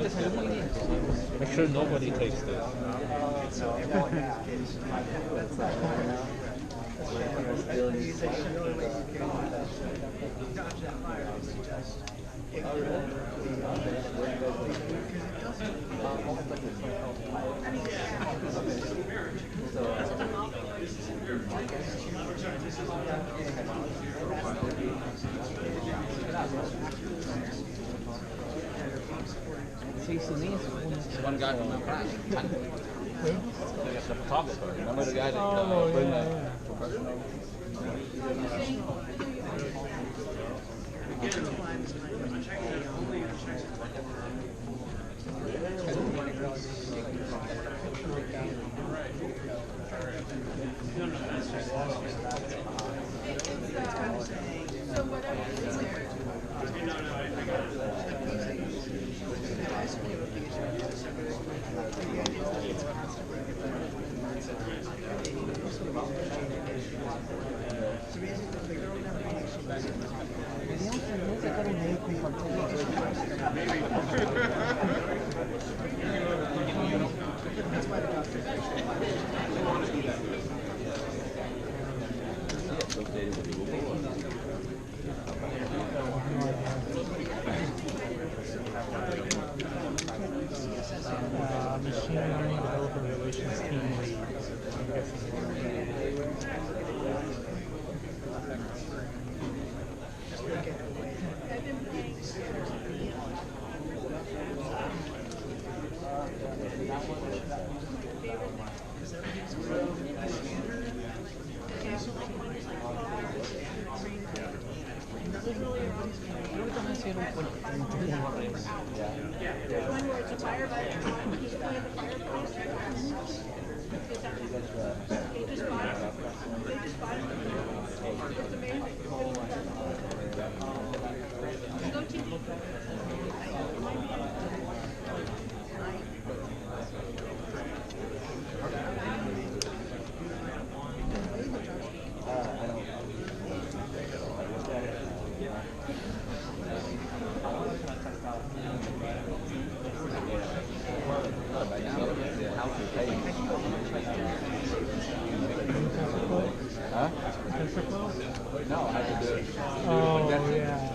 Make sure nobody takes this. One guy from my class. Who? The photographer. Remember the guy that professional? Machine learning developer relations team lead. I'm guessing. Huh? Tensorflow? No, I could do it. Oh, yeah.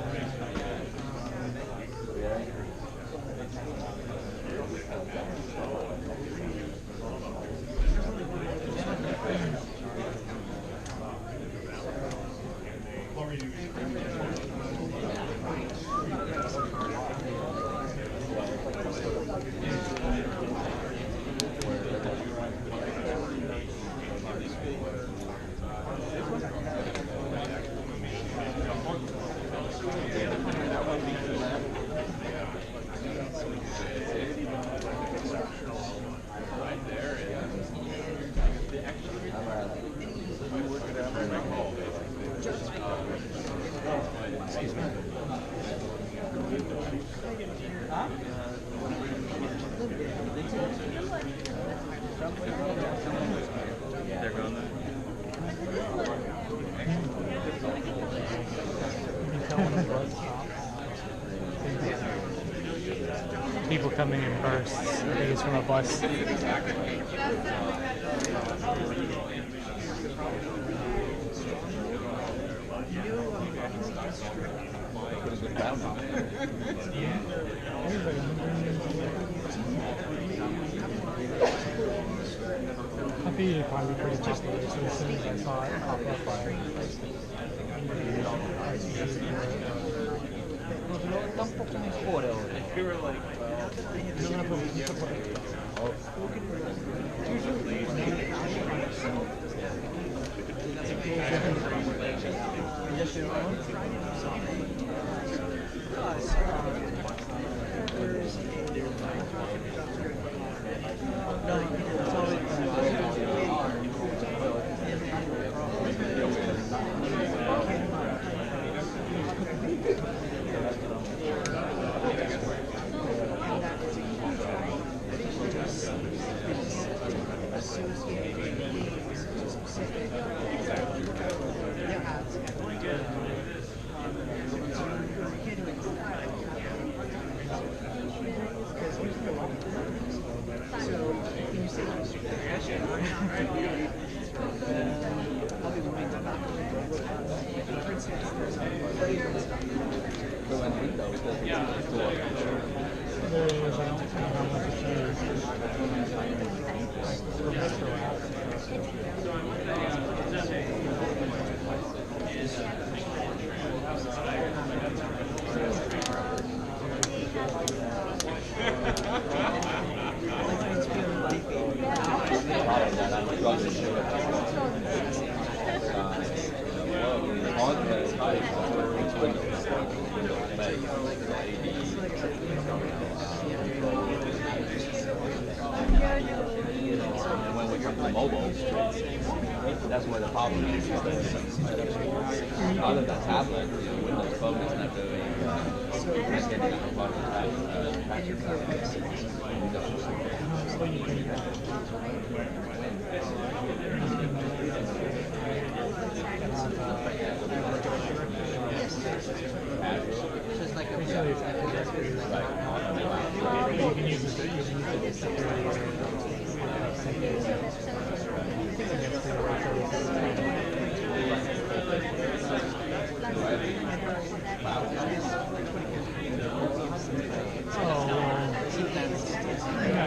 People coming in bursts. I think it's from a bus. I figured it'd probably be pretty popular, so as soon as I saw it pop up, There is, I don't know how much it's used. And when we come to mobile, that's where the problem is. Other than tablet, Windows Phone is not doing getting a lot of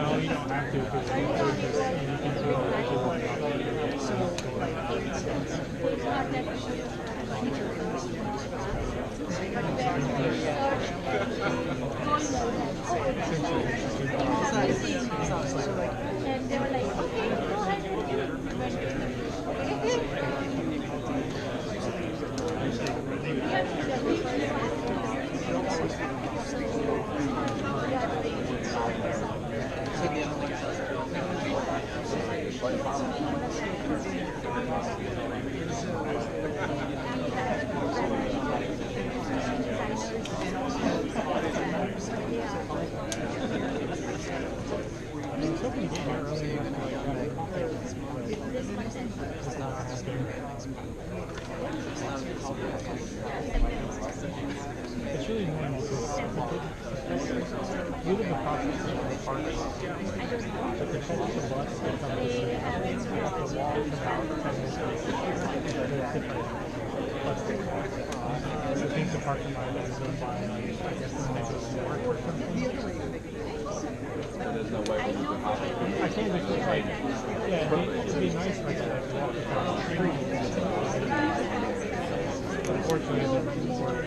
No, you don't have to because you can do And they were like, okay, go ahead. It's really annoying because you live across the park, but the catch the bus that comes off the wall for about 10 minutes. I think the parking lot is owned by, I guess, the next door or something. There's no way we can hop it. I can't just like, yeah, it'd be nice if I could walk across the street. But unfortunately, it doesn't work.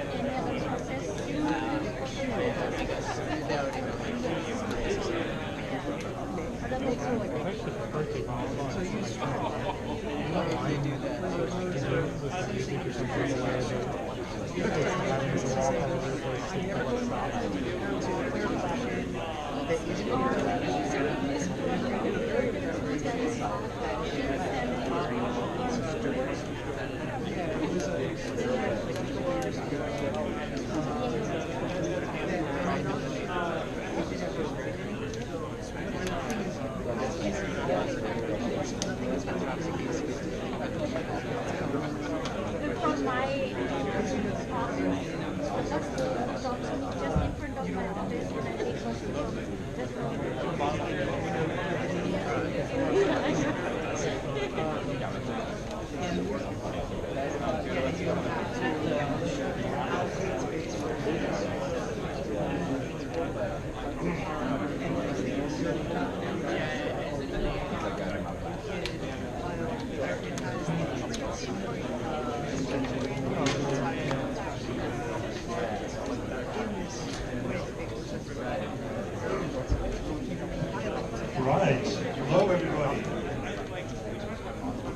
Right. Hello, everybody.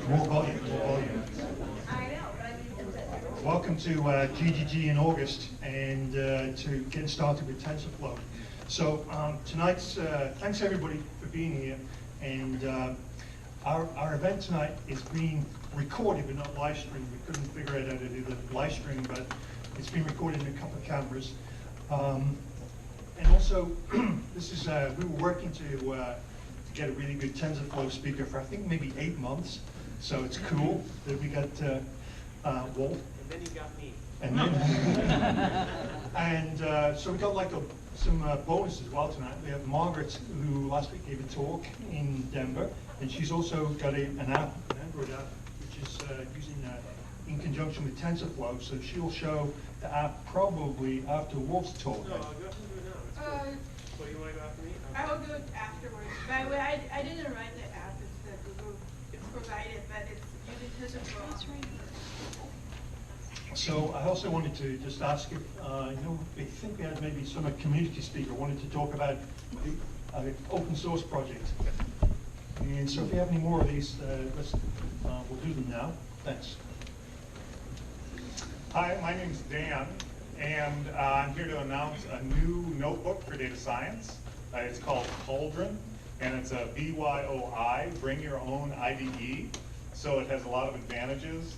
More volume, more volume. Welcome to GDG in August and to getting started with TensorFlow. So tonight's, thanks everybody for being here. And our event tonight is being recorded but not live streamed. We couldn't figure out how to do the live stream, but it's been recorded in a couple of cameras. And also, this is we were working to get a really good TensorFlow speaker for I think maybe 8 months. So it's cool that we got Walt. And then you got me. And then, and so we got like some bonus as well tonight. We have Margaret, who last week gave a talk in Denver, and she's also got an app, an Android app, which is using in conjunction with TensorFlow. So she'll show the app probably after Wolf's talk. No, I'll go ahead and do it now. It's cool. What, you want to go after me? I will do it afterwards. By the way, I didn't write the app. It's the Google. It's provided, but it's using TensorFlow. That's right. So I also wanted to just ask if, I think we had maybe some community speaker wanted to talk about the open source project. And so if you have any more of these, we'll do them now. Thanks. Hi, my name's Dan, and I'm here to announce a new notebook for data science. It's called Cauldron, and it's a BYOI, Bring Your Own IDE. So it has a lot of advantages.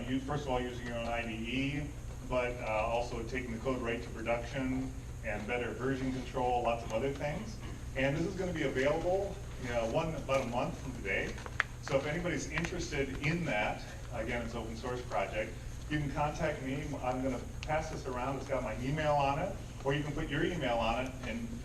You first of all using your own IDE, but also taking the code right to production and better version control, lots of other things. And this is going to be available, about a month from today. So if anybody's interested in that, again, it's an open source project, you can contact me. I'm going to pass this around. It's got my email on it, or you can put your email on it,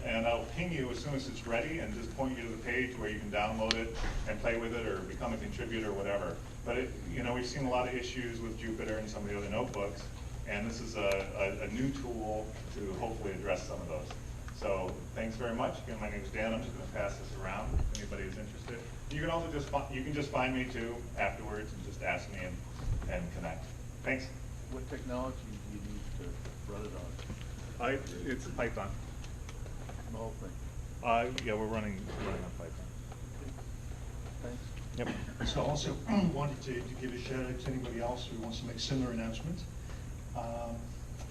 and I'll ping you as soon as it's ready and just point you to the page where you can download it and play with it or become a contributor or whatever. But we've seen a lot of issues with Jupyter and some of the other notebooks, and this is a new tool to hopefully address some of those. So thanks very much. Again, my name is Dan. I'm just going to pass this around if anybody is interested. You can also just find me too afterwards and just ask me and connect. Thanks. What technology do you need to run it on? It's Python. The whole thing? Yeah, we're running on Python. Thanks. Yep. So I also wanted to give a shout out to anybody else who wants to make similar announcements.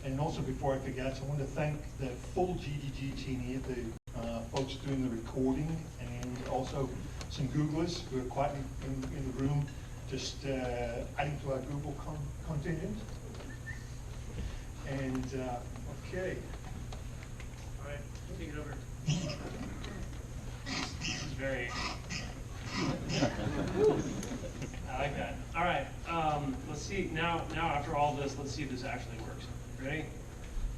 And also before I forget, I want to thank the full GDG team here, the folks doing the recording, and also some Googlers who are quietly in the room, just adding to our Google contingent. And okay. All right, take it over. This is very. I like that. All right, let's see. Now after all this, let's see if this actually works. Ready?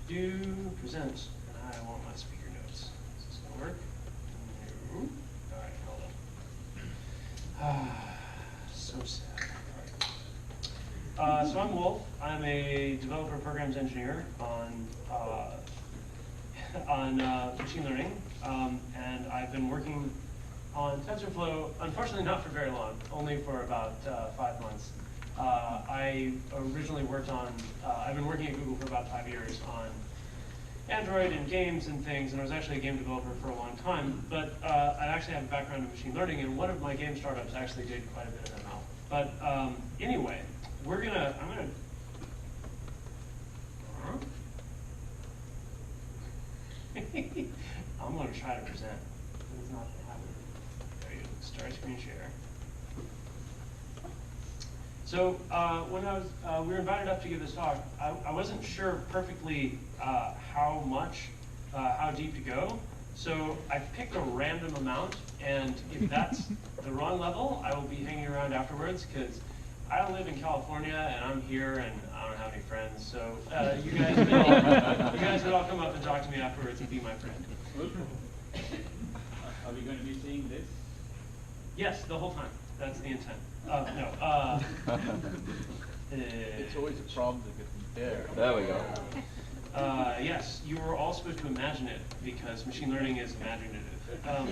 Do present. And I want my speaker notes. Is this gonna work? No. All right, hold on. So sad. All right. So I'm Wolf. I'm a developer programs engineer on machine learning, and I've been working on TensorFlow, unfortunately not for very long, only for about 5 months. I originally worked on, I've been working at Google for about 5 years on Android and games and things, and I was actually a game developer for a long time, but I actually have a background in machine learning, and one of my game startups actually did quite a bit of ML. But anyway, I'm gonna try to present. It's not happening. There you go. Start screen share. So when we were invited up to give this talk, I wasn't sure perfectly how deep to go. So I picked a random amount, and if that's the wrong level, I will be hanging around afterwards because I live in California and I'm here and I don't have any friends. So you guys would all come up and talk to me afterwards and be my friend. Are we going to be seeing this? Yes, the whole time. That's the intent. No. It's always a problem to get them there. There we go. Yes, you were all supposed to imagine it because machine learning is imaginative. So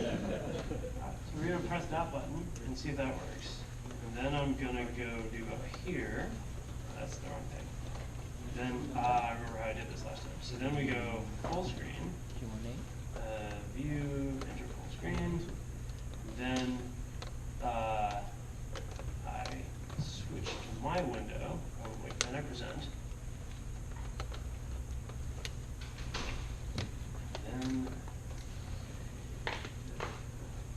we're going to press that button and see if that works. And then I'm going to go do up here. That's the wrong thing. Then I remember how I did this last time. So then we go full screen. View, enter full screen. Then I switch to my window. Oh wait, then I present. Then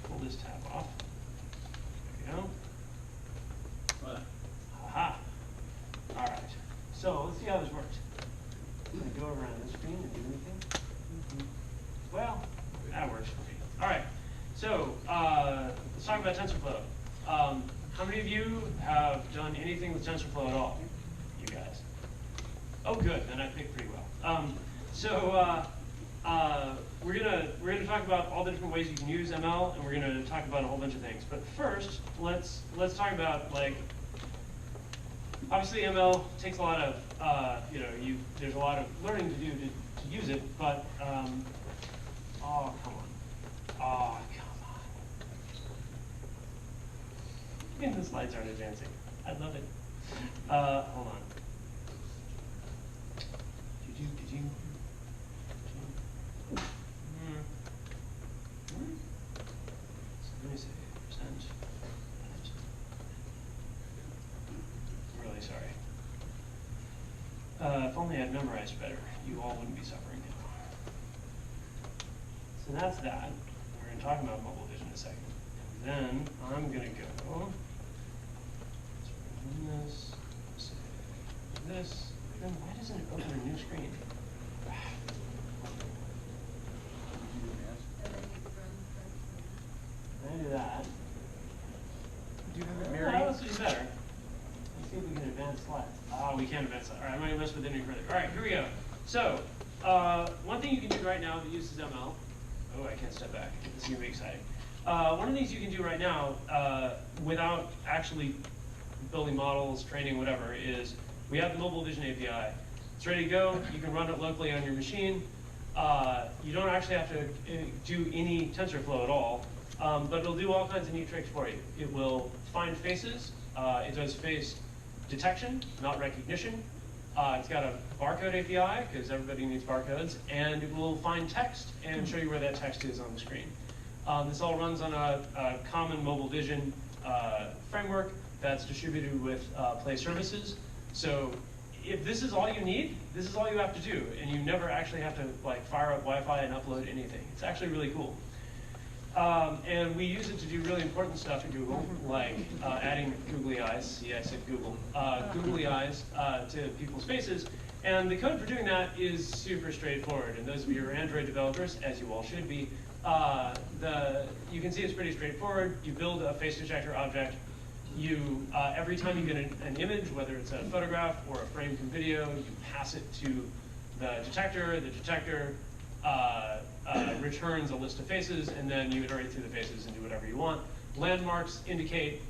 pull this tab off. There we go. Aha. All right. So let's see how this works. I'm going to go around the screen and do anything. Well, that works for me. All right. So let's talk about TensorFlow. How many of you have done anything with TensorFlow at all? You guys. Oh, good. Then I picked pretty well. we're gonna talk about all the different ways you can use ML, and we're gonna talk about a whole bunch of things. But first, let's talk about, like, obviously ML takes a lot of there's a lot of learning to do to use it. But oh come on. And the slides aren't advancing. I love it. Hold on. Did you? Let me see. Percent. I'm really sorry. If only I'd memorized better, you all wouldn't be suffering now. So that's that. We're going to talk about mobile vision in a second. And then I'm going to go. This. Then why doesn't it open a new screen? I do that. Do you have it married? Let's do better. Let's see if we can advance slides. Oh, we can't advance slides. All right, I'm not going to mess with it any further. All right, here we go. So, one thing you can do right now that uses ML. Oh, I can't step back. This is going to be exciting. One of the things you can do right now, without actually building models, training, whatever, is we have the mobile vision API. It's ready to go. You can run it locally on your machine. You don't actually have to do any TensorFlow at all, but it'll do all kinds of neat tricks for you. It will find faces. It does face detection, not recognition. It's got a barcode API, because everybody needs barcodes, and it will find text and show you where that text is on the screen. This all runs on a common mobile vision framework that's distributed with Play services. So if this is all you need, this is all you have to do, and you never actually have to fire up Wi-Fi and upload anything. It's actually really cool. And we use it to do really important stuff at Google, like adding googly eyes. See, I said Google. Googly eyes to people's faces. And the code for doing that is super straightforward. And those of you who are Android developers, as you all should be, you can see it's pretty straightforward. You build a face detector object. You, every time you get an image, whether it's a photograph or a frame from video, you pass it to the detector. The detector returns a list of faces, and then you iterate through the faces and do whatever you want. Landmarks indicate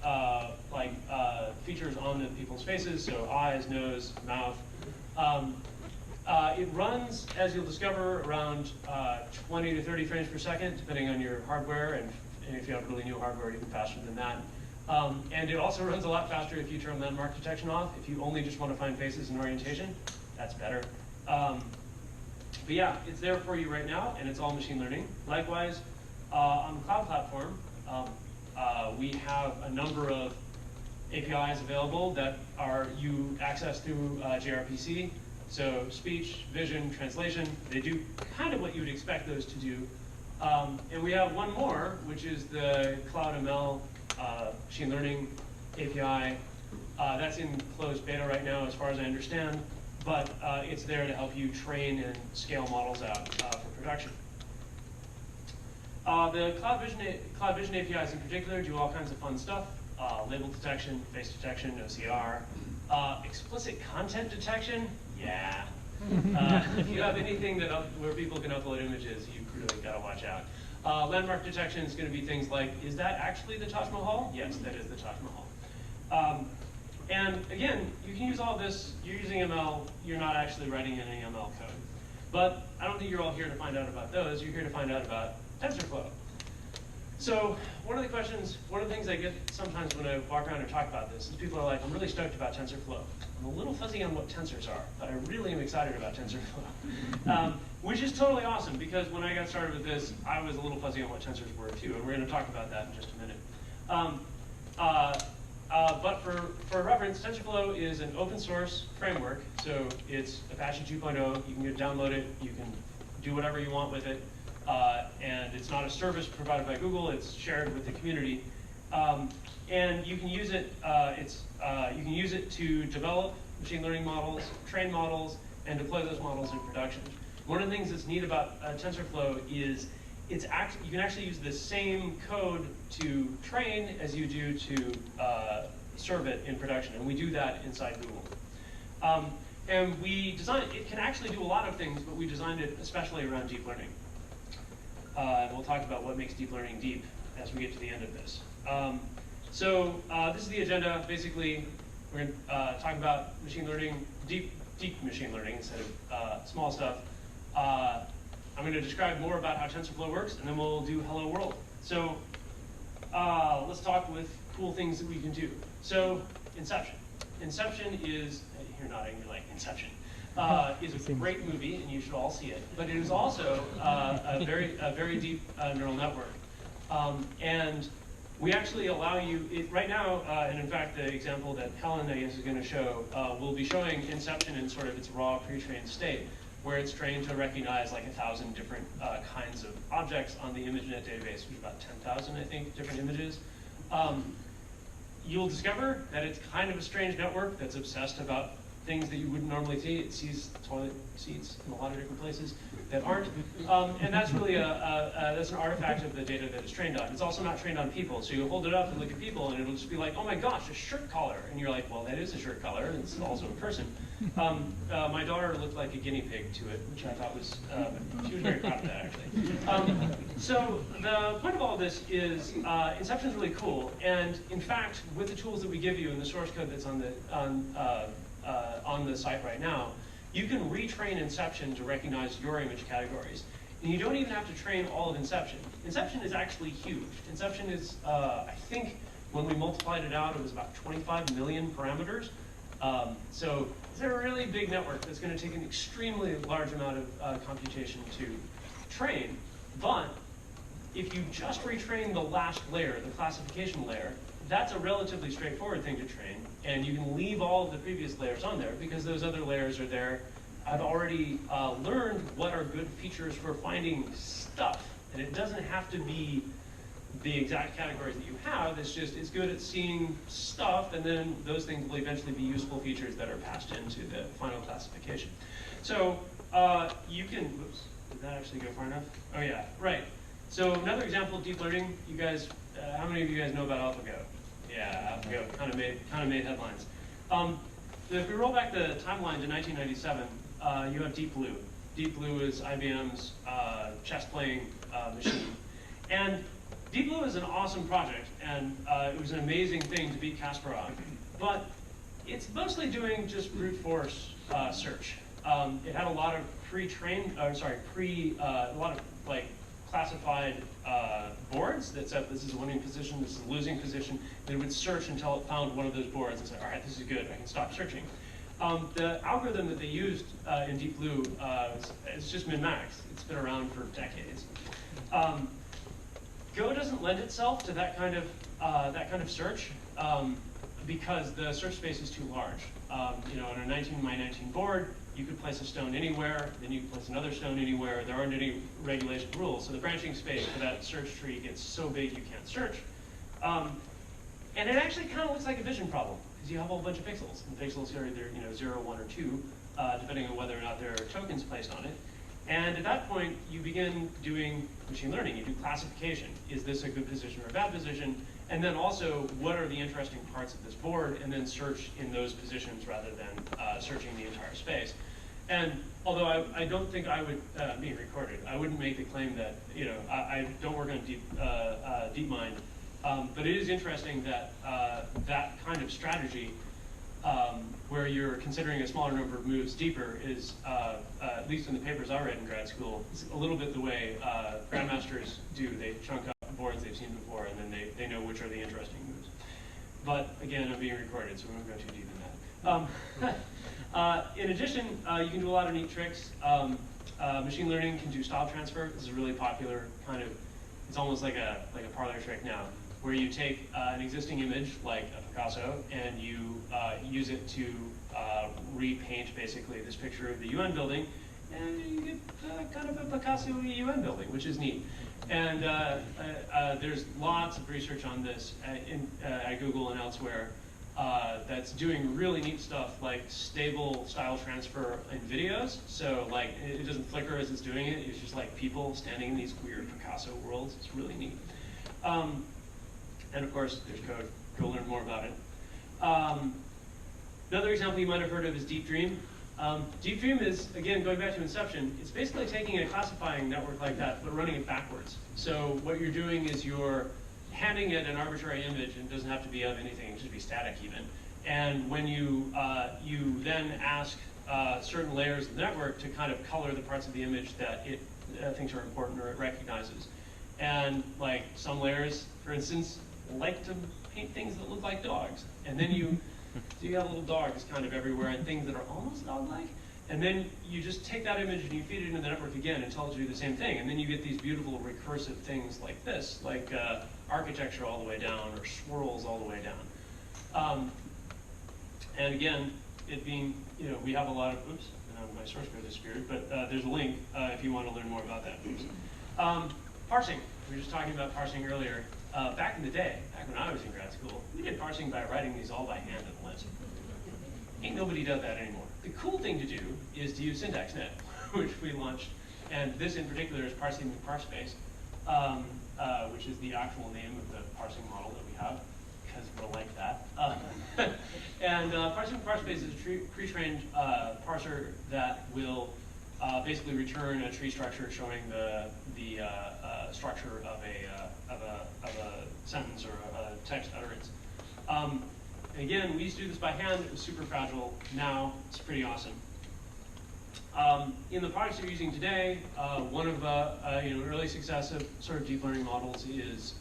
features on the people's faces, so eyes, nose, mouth. It runs, as you'll discover, around 20 to 30 frames per second, depending on your hardware, and if you have really new hardware, even faster than that. And it also runs a lot faster if you turn landmark detection off. If you only just want to find faces and orientation, that's better. But yeah, it's there for you right now, and it's all machine learning. Likewise, on the cloud platform, we have a number of APIs available that you access through gRPC. So speech, vision, translation, they do kind of what you would expect those to do. And we have one more, which is the Cloud ML machine learning API. That's in closed beta right now, as far as I understand. But it's there to help you train and scale models out for production. The Cloud Vision APIs in particular do all kinds of fun stuff. Label detection, face detection, OCR. Explicit content detection, yeah. If you have anything where people can upload images, you've really got to watch out. Landmark detection is going to be things like, is that actually the Taj Mahal? Yes, that is the Taj Mahal. And again, you can use all this. You're using ML. You're not actually writing any ML code. But I don't think you're all here to find out about those. You're here to find out about TensorFlow. So one of the things I get sometimes when I walk around and talk about this is people are like, I'm really stoked about TensorFlow. I'm a little fuzzy on what tensors are, but I really am excited about TensorFlow. Which is totally awesome, because when I got started with this, I was a little fuzzy on what tensors were too, and we're going to talk about that in just a minute. But for reference, TensorFlow is an open source framework, so it's Apache 2.0. You can download it, you can do whatever you want with it, and it's not a service provided by Google, it's shared with the community. And you can use it, you can use it to develop machine learning models, train models, and deploy those models in production. One of the things that's neat about TensorFlow is you can actually use the same code to train as you do to serve it in production, and we do that inside Google. And we designed it. It can actually do a lot of things, but we designed it especially around deep learning. And we'll talk about what makes deep learning deep as we get to the end of this. This is the agenda. Basically, we're going to talk about machine learning, deep machine learning instead of small stuff. I'm going to describe more about how TensorFlow works, and then we'll do Hello World. So let's talk with cool things that we can do. So Inception. Inception is, you're nodding, you're like, Inception. Is a great movie, and you should all see it. But it is also a very deep neural network. And we actually allow you, right now, and in fact the example that Helen, I guess, is going to show, will be showing Inception in sort of its raw pre-trained state, where it's trained to recognize like 1,000 different kinds of objects on the ImageNet database, which is about 10,000, I think, different images. You'll discover that it's kind of a strange network that's obsessed about things that you wouldn't normally see. It sees toilet seats in a lot of different places that aren't. And that's really that's an artifact of the data that it's trained on. It's also not trained on people. So you hold it up and look at people, and it'll just be like, oh my gosh, a shirt collar. And you're like, well, that is a shirt collar. And it's also a person. My daughter looked like a guinea pig to it, which I thought was, she was very proud of that, actually. So the point of all of this is Inception is really cool. And in fact, with the tools that we give you and the source code that's on the site right now, you can retrain Inception to recognize your image categories. And you don't even have to train all of Inception. Inception is actually huge. Inception is, I think, when we multiplied it out, it was about 25 million parameters. So it's a really big network that's going to take an extremely large amount of computation to train. But if you just retrain the last layer, the classification layer, that's a relatively straightforward thing to train, and you can leave all of the previous layers on there because those other layers are there. I've already learned what are good features for finding stuff, and it doesn't have to be the exact categories that you have. It's just, it's good at seeing stuff, and then those things will eventually be useful features that are passed into the final classification. So you can, whoops, did that actually go far enough? Oh yeah, right. So another example of deep learning, you guys, how many of you guys know about AlphaGo? Yeah, AlphaGo kind of made headlines. If we roll back the timeline to 1997, you have Deep Blue. Deep Blue is IBM's chess-playing machine. And Deep Blue is an awesome project, and it was an amazing thing to beat Kasparov. But it's mostly doing just brute force search. It had a lot of a lot of like classified boards that said this is a winning position, this is a losing position. And it would search until it found one of those boards and said, all right, this is good, I can stop searching. The algorithm that they used in Deep Blue is just min-max. It's been around for decades. Go doesn't lend itself to that kind of search because the search space is too large. You know, on a 19x19 board, you could place a stone anywhere, then you could place another stone anywhere. There aren't any regulation rules, so the branching space for that search tree gets so big you can't search. And it actually kind of looks like a vision problem because you have a whole bunch of pixels, and pixels are either 0, 1, or 2, depending on whether or not there are tokens placed on it. And at that point, you begin doing machine learning. You do classification. Is this a good position or a bad position? And then also, what are the interesting parts of this board? And then search in those positions rather than searching the entire space. And although I don't think I would, being recorded, I wouldn't make the claim that, I don't work on DeepMind, but it is interesting that that kind of strategy where you're considering a smaller number of moves deeper is, at least in the papers I read in grad school, is a little bit the way grandmasters do. They chunk up boards they've seen before, and then they know which are the interesting moves. But again, I'm being recorded, so we won't go too deep in that. In addition, you can do a lot of neat tricks. Machine learning can do style transfer. This is a really popular kind of, it's almost like a parlor trick now, where you take an existing image, like a Picasso, and you use it to repaint, basically, this picture of the UN building, and you get kind of a Picasso UN building, which is neat. And there's lots of research on this at Google and elsewhere that's doing really neat stuff, like stable style transfer in videos. So like it doesn't flicker as it's doing it. It's just like people standing in these weird Picasso worlds. It's really neat. And of course, there's code. Go learn more about it. Another example you might have heard of is Deep Dream. Deep is, again, going back to Inception, it's basically taking a classifying network like that, but running it backwards. So what you're doing is you're handing it an arbitrary image, and it doesn't have to be of anything, it should be static even. And when you then ask certain layers of the network to kind of color the parts of the image that it thinks are important or it recognizes. And like some layers, for instance, like to paint things that look like dogs. And then you have little dogs kind of everywhere and things that are almost dog-like. And then you just take that image and you feed it into the network again and tell it to do the same thing. And then you get these beautiful recursive things like this, like architecture all the way down or swirls all the way down. And again, it being, we have a lot of, oops, my source code disappeared, but there's a link if you want to learn more about that. Parsing, we were just talking about parsing earlier. Back in the day, back when I was in grad school, we did parsing by writing these all by hand in the list. Ain't nobody does that anymore. The cool thing to do is to use SyntaxNet, which we launched, and this in particular is parsing with Parspace, which is the actual name of the parsing model that we have, because we're like that. And parsing with Parspace is a pre-trained parser that will basically return a tree structure showing the structure of a sentence or a text utterance. Again, we used to do this by hand. It was super fragile. Now it's pretty awesome. In the products you're using today, one of the early success of sort of deep learning models is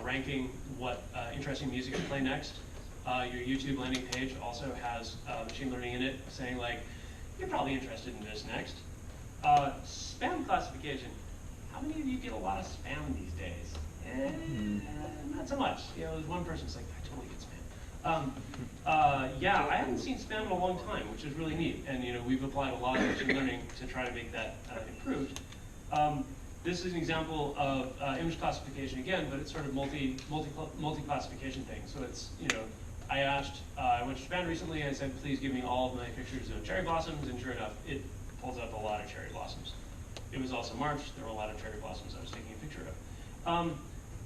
ranking what interesting music to play next. Your YouTube landing page also has machine learning in it, saying like, you're probably interested in this next. Spam classification. How many of you get a lot of spam these days? Not so much. There's one person who's like, I totally get spam. Yeah, I haven't seen spam in a long time, which is really neat. And we've applied a lot of machine learning to try to make that improved. This is an example of image classification again, but it's sort of multi-classification thing. So it's, I went to Japan recently and I said, please give me all of my pictures of cherry blossoms, and sure enough, it pulls up a lot of cherry blossoms. It was also March, there were a lot of cherry blossoms I was taking a picture of.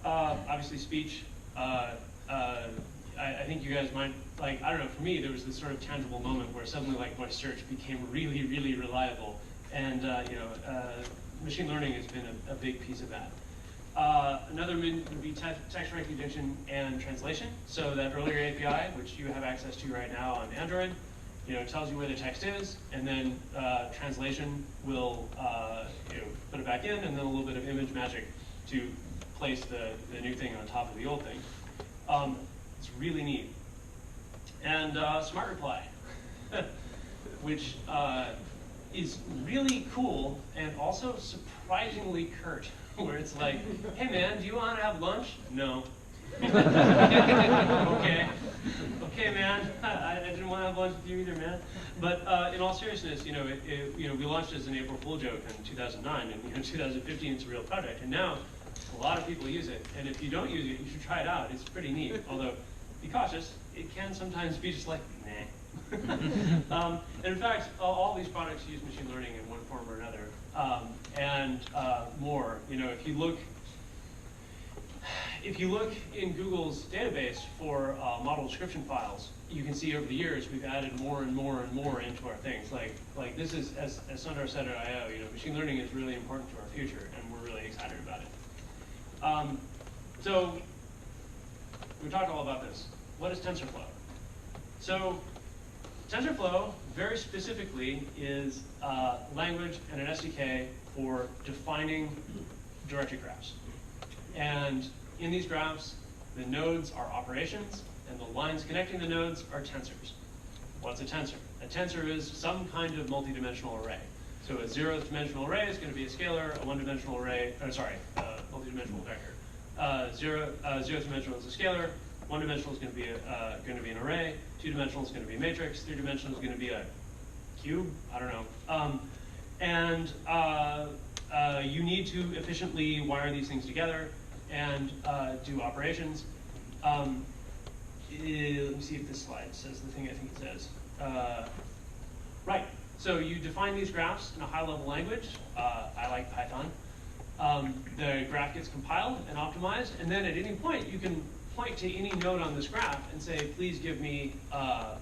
Obviously speech, I think you guys might, I don't know, for me, there was this sort of tangible moment where suddenly voice search became really, really reliable. And machine learning has been a big piece of that. Another would be text recognition and translation. So that earlier API, which you have access to right now on Android, tells you where the text is, and then translation will put it back in, and then a little bit of image magic to place the new thing on top of the old thing. It's really neat. And Smart Reply, which is really cool and also surprisingly curt, where it's like, hey man, do you want to have lunch? No. Okay. Okay, man. I didn't want to have lunch with you either, man. But in all seriousness, we launched as an April Fool joke in 2009, and in 2015 it's a real product, and now a lot of people use it. And if you don't use it, you should try it out. It's pretty neat. Although, be cautious. It can sometimes be just like, nah. And in fact, all these products use machine learning in one form or another, and more. If you look in Google's database for model description files, you can see over the years we've added more and more and more into our things. Like this is, as Sundar said at I/O, machine learning is really important to our future, and we're really excited about it. So we talked all about this. What is TensorFlow? So TensorFlow, very specifically, is a language and an SDK for defining directed graphs. And in these graphs, the nodes are operations, and the lines connecting the nodes are tensors. What's a tensor? A tensor is some kind of multidimensional array. So a zeroth dimensional array is going to be a scalar, a one-dimensional array, multidimensional vector. Zeroth dimensional is a scalar, one-dimensional is going to be an array, two-dimensional is going to be a matrix, three-dimensional is going to be a cube, I don't know. You need to efficiently wire these things together and do operations. Let me see if this slide says the thing I think it says. Right, so you define these graphs in a high-level language. I like Python. The graph gets compiled and optimized, and then at any point you can point to any node on this graph and say, please give me,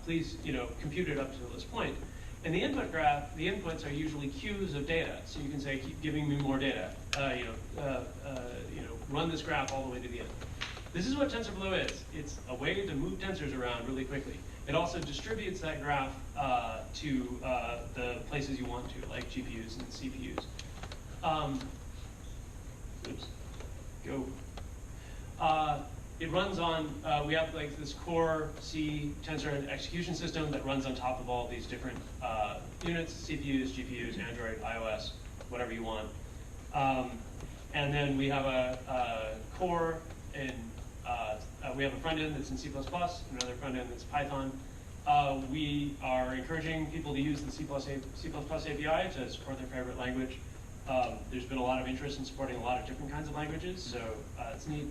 please compute it up to this point. In the input graph, the inputs are usually queues of data. So you can say, keep giving me more data. Run this graph all the way to the end. This is what TensorFlow is. It's a way to move tensors around really quickly. It also distributes that graph to the places you want to, like GPUs and CPUs. Oops. Go. It runs on, we have like this core C tensor and execution system that runs on top of all these different units, CPUs, GPUs, Android, iOS, whatever you want. And then we have a core in, we have a front end that's in C++, another front end that's Python. We are encouraging people to use the C++ API to support their favorite language. There's been a lot of interest in supporting a lot of different kinds of languages, so it's neat.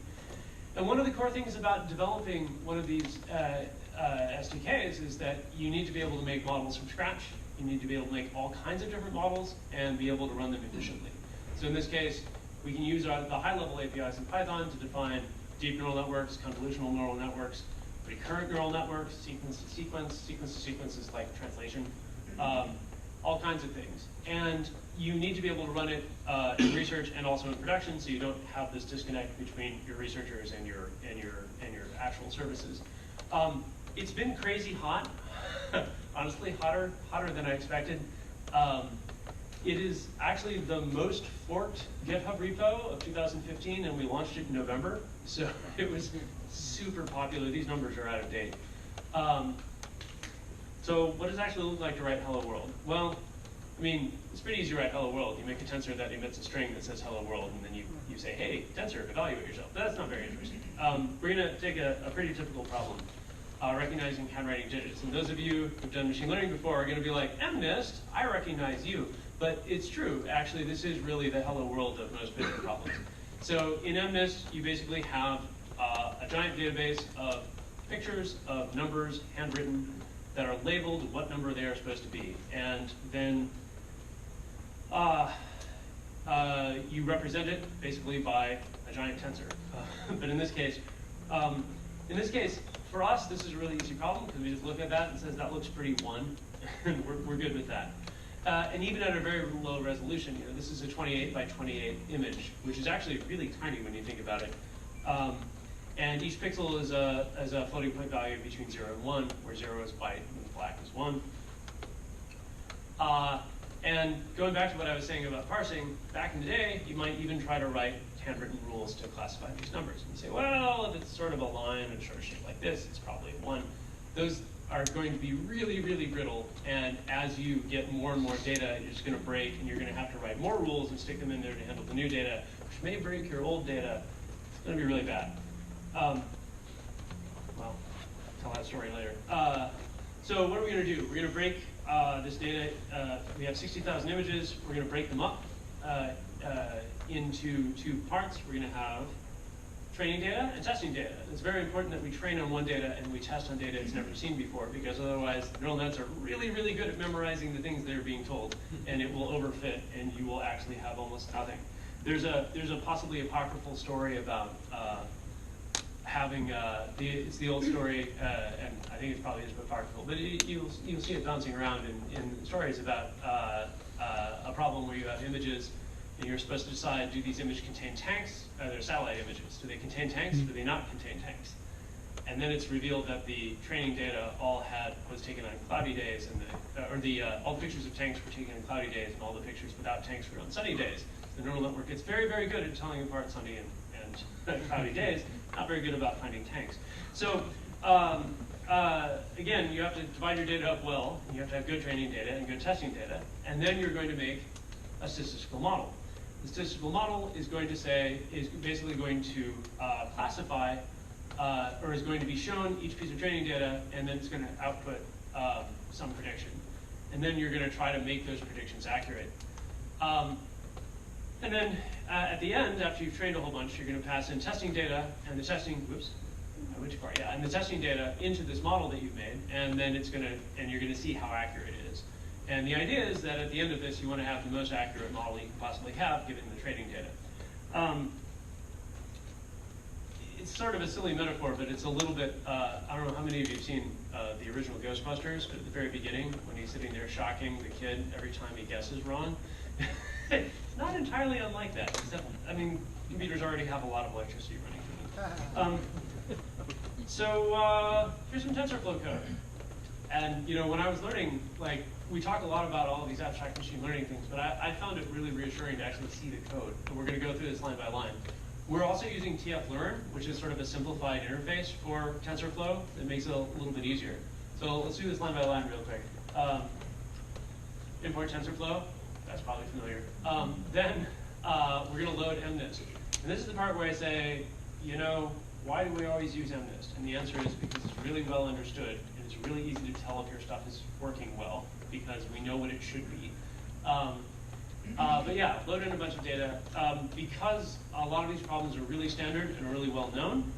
And one of the core things about developing one of these SDKs is that you need to be able to make models from scratch. You need to be able to make all kinds of different models and be able to run them efficiently. So in this case, we can use the high-level APIs in Python to define deep neural networks, convolutional neural networks, recurrent neural networks, sequence to sequence is like translation, all kinds of things. And you need to be able to run it in research and also in production, so you don't have this disconnect between your researchers and your actual services. It's been crazy hot, honestly, hotter than I expected. It is actually the most forked GitHub repo of 2015, and we launched it in November, so it was super popular. These numbers are out of date. So what does it actually look like to write hello world? Well, I mean, it's pretty easy to write hello world. You make a tensor that emits a string that says hello world, and then you say, hey, tensor, evaluate yourself. That's not very interesting. We're going to take a pretty typical problem, recognizing handwriting digits. And those of you who've done machine learning before are going to be like, MNIST, I recognize you. But it's true. Actually, this is really the hello world of most business problems. So in MNIST, you basically have a giant database of pictures of numbers, handwritten, that are labeled what number they are supposed to be. And then you represent it basically by a giant tensor. But in this case, for us, this is a really easy problem because we just look at that and says that looks pretty 1, and we're good with that. And even at a very low resolution, this is a 28 by 28 image, which is actually really tiny when you think about it. And each pixel is a floating point value between 0 and 1, where 0 is white and black is 1. And going back to what I was saying about parsing, back in the day, you might even try to write handwritten rules to classify these numbers. And you say, well, if it's sort of a line and sort of shaped like this, it's probably a 1. Those are going to be really, really brittle. And as you get more and more data, you're just going to break, and you're going to have to write more rules and stick them in there to handle the new data, which may break your old data. It's going to be really bad. Well, tell that story later. So what are we going to do? We're going to break this data. We have 60,000 images. We're going to break them up into 2 parts. We're going to have training data and testing data. It's very important that we train on one data and we test on data it's never seen before, because otherwise neural nets are really, really good at memorizing the things they're being told, and it will overfit, and you will actually have almost nothing. There's a possibly apocryphal story about having it's the old story, and I think it probably is apocryphal, but you'll see it bouncing around in stories about a problem where you have images and you're supposed to decide, do these images contain tanks? They're satellite images. Do they contain tanks? Do they not contain tanks? And then it's revealed that the training data was taken on cloudy days, and all the pictures of tanks were taken on cloudy days, and all the pictures without tanks were on sunny days. The neural network gets very, very good at telling apart sunny and cloudy days. Not very good about finding tanks. So again, you have to divide your data up well, and you have to have good training data and good testing data, and then you're going to make a statistical model. The statistical model is basically going to classify, or is going to be shown each piece of training data, and then it's going to output some prediction. And then you're going to try to make those predictions accurate. And then at the end, after you've trained a whole bunch, you're going to pass in testing data, and the testing, and the testing data into this model that you've made, and then you're going to see how accurate it is. And the idea is that at the end of this, you want to have the most accurate model you can possibly have, given the training data. It's sort of a silly metaphor, but it's a little bit, I don't know how many of you have seen the original Ghostbusters, but at the very beginning, when he's sitting there shocking the kid every time he guesses wrong. It's not entirely unlike that, except, I mean, computers already have a lot of electricity running through them. So here's some TensorFlow code. And you know, when I was learning, like, we talk a lot about all of these abstract machine learning things, but I found it really reassuring to actually see the code. And we're going to go through this line by line. We're also using tflearn, which is sort of a simplified interface for TensorFlow that makes it a little bit easier. So let's do this line by line real quick. Import TensorFlow, that's probably familiar. Then we're going to load MNIST. And this is the part where I say, you know, why do we always use MNIST? And the answer is because it's really well understood, and it's really easy to tell if your stuff is working well, because we know what it should be. But yeah, load in a bunch of data. Because a lot of these problems are really standard and really well known,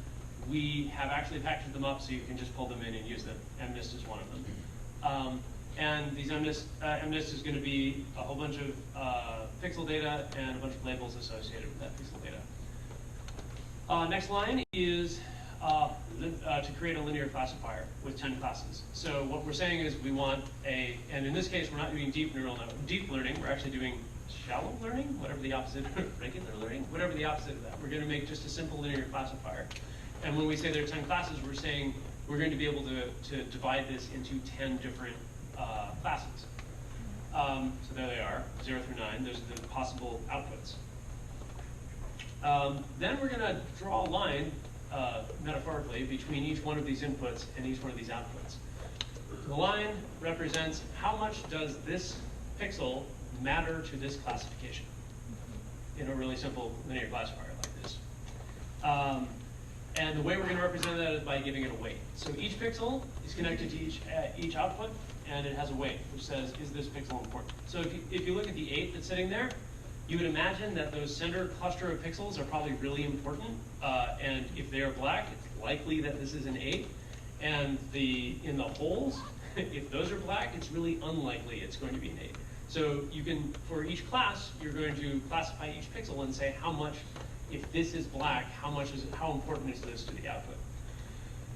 we have actually packaged them up so you can just pull them in and use them. MNIST is one of them. And these MNIST is going to be a whole bunch of pixel data and a bunch of labels associated with that pixel data. Next line is to create a linear classifier with 10 classes. So what we're saying is we want and in this case we're not doing deep learning, we're actually doing shallow learning, whatever the opposite, regular learning, whatever the opposite of that. We're going to make just a simple linear classifier. And when we say there are 10 classes, we're saying we're going to be able to divide this into 10 different classes. So there they are, 0 through 9. Those are the possible outputs. Then we're going to draw a line, metaphorically, between each one of these inputs and each one of these outputs. The line represents how much does this pixel matter to this classification in a really simple linear classifier like this. And the way we're going to represent that is by giving it a weight. So each pixel is connected to each output, and it has a weight, which says, is this pixel important? So if you look at the 8 that's sitting there, you would imagine that those center cluster of pixels are probably really important. And if they are black, it's likely that this is an 8. And in the holes, if those are black, it's really unlikely it's going to be an 8. So you can, for each class, you're going to classify each pixel and say how much, if this is black, how important is this to the output?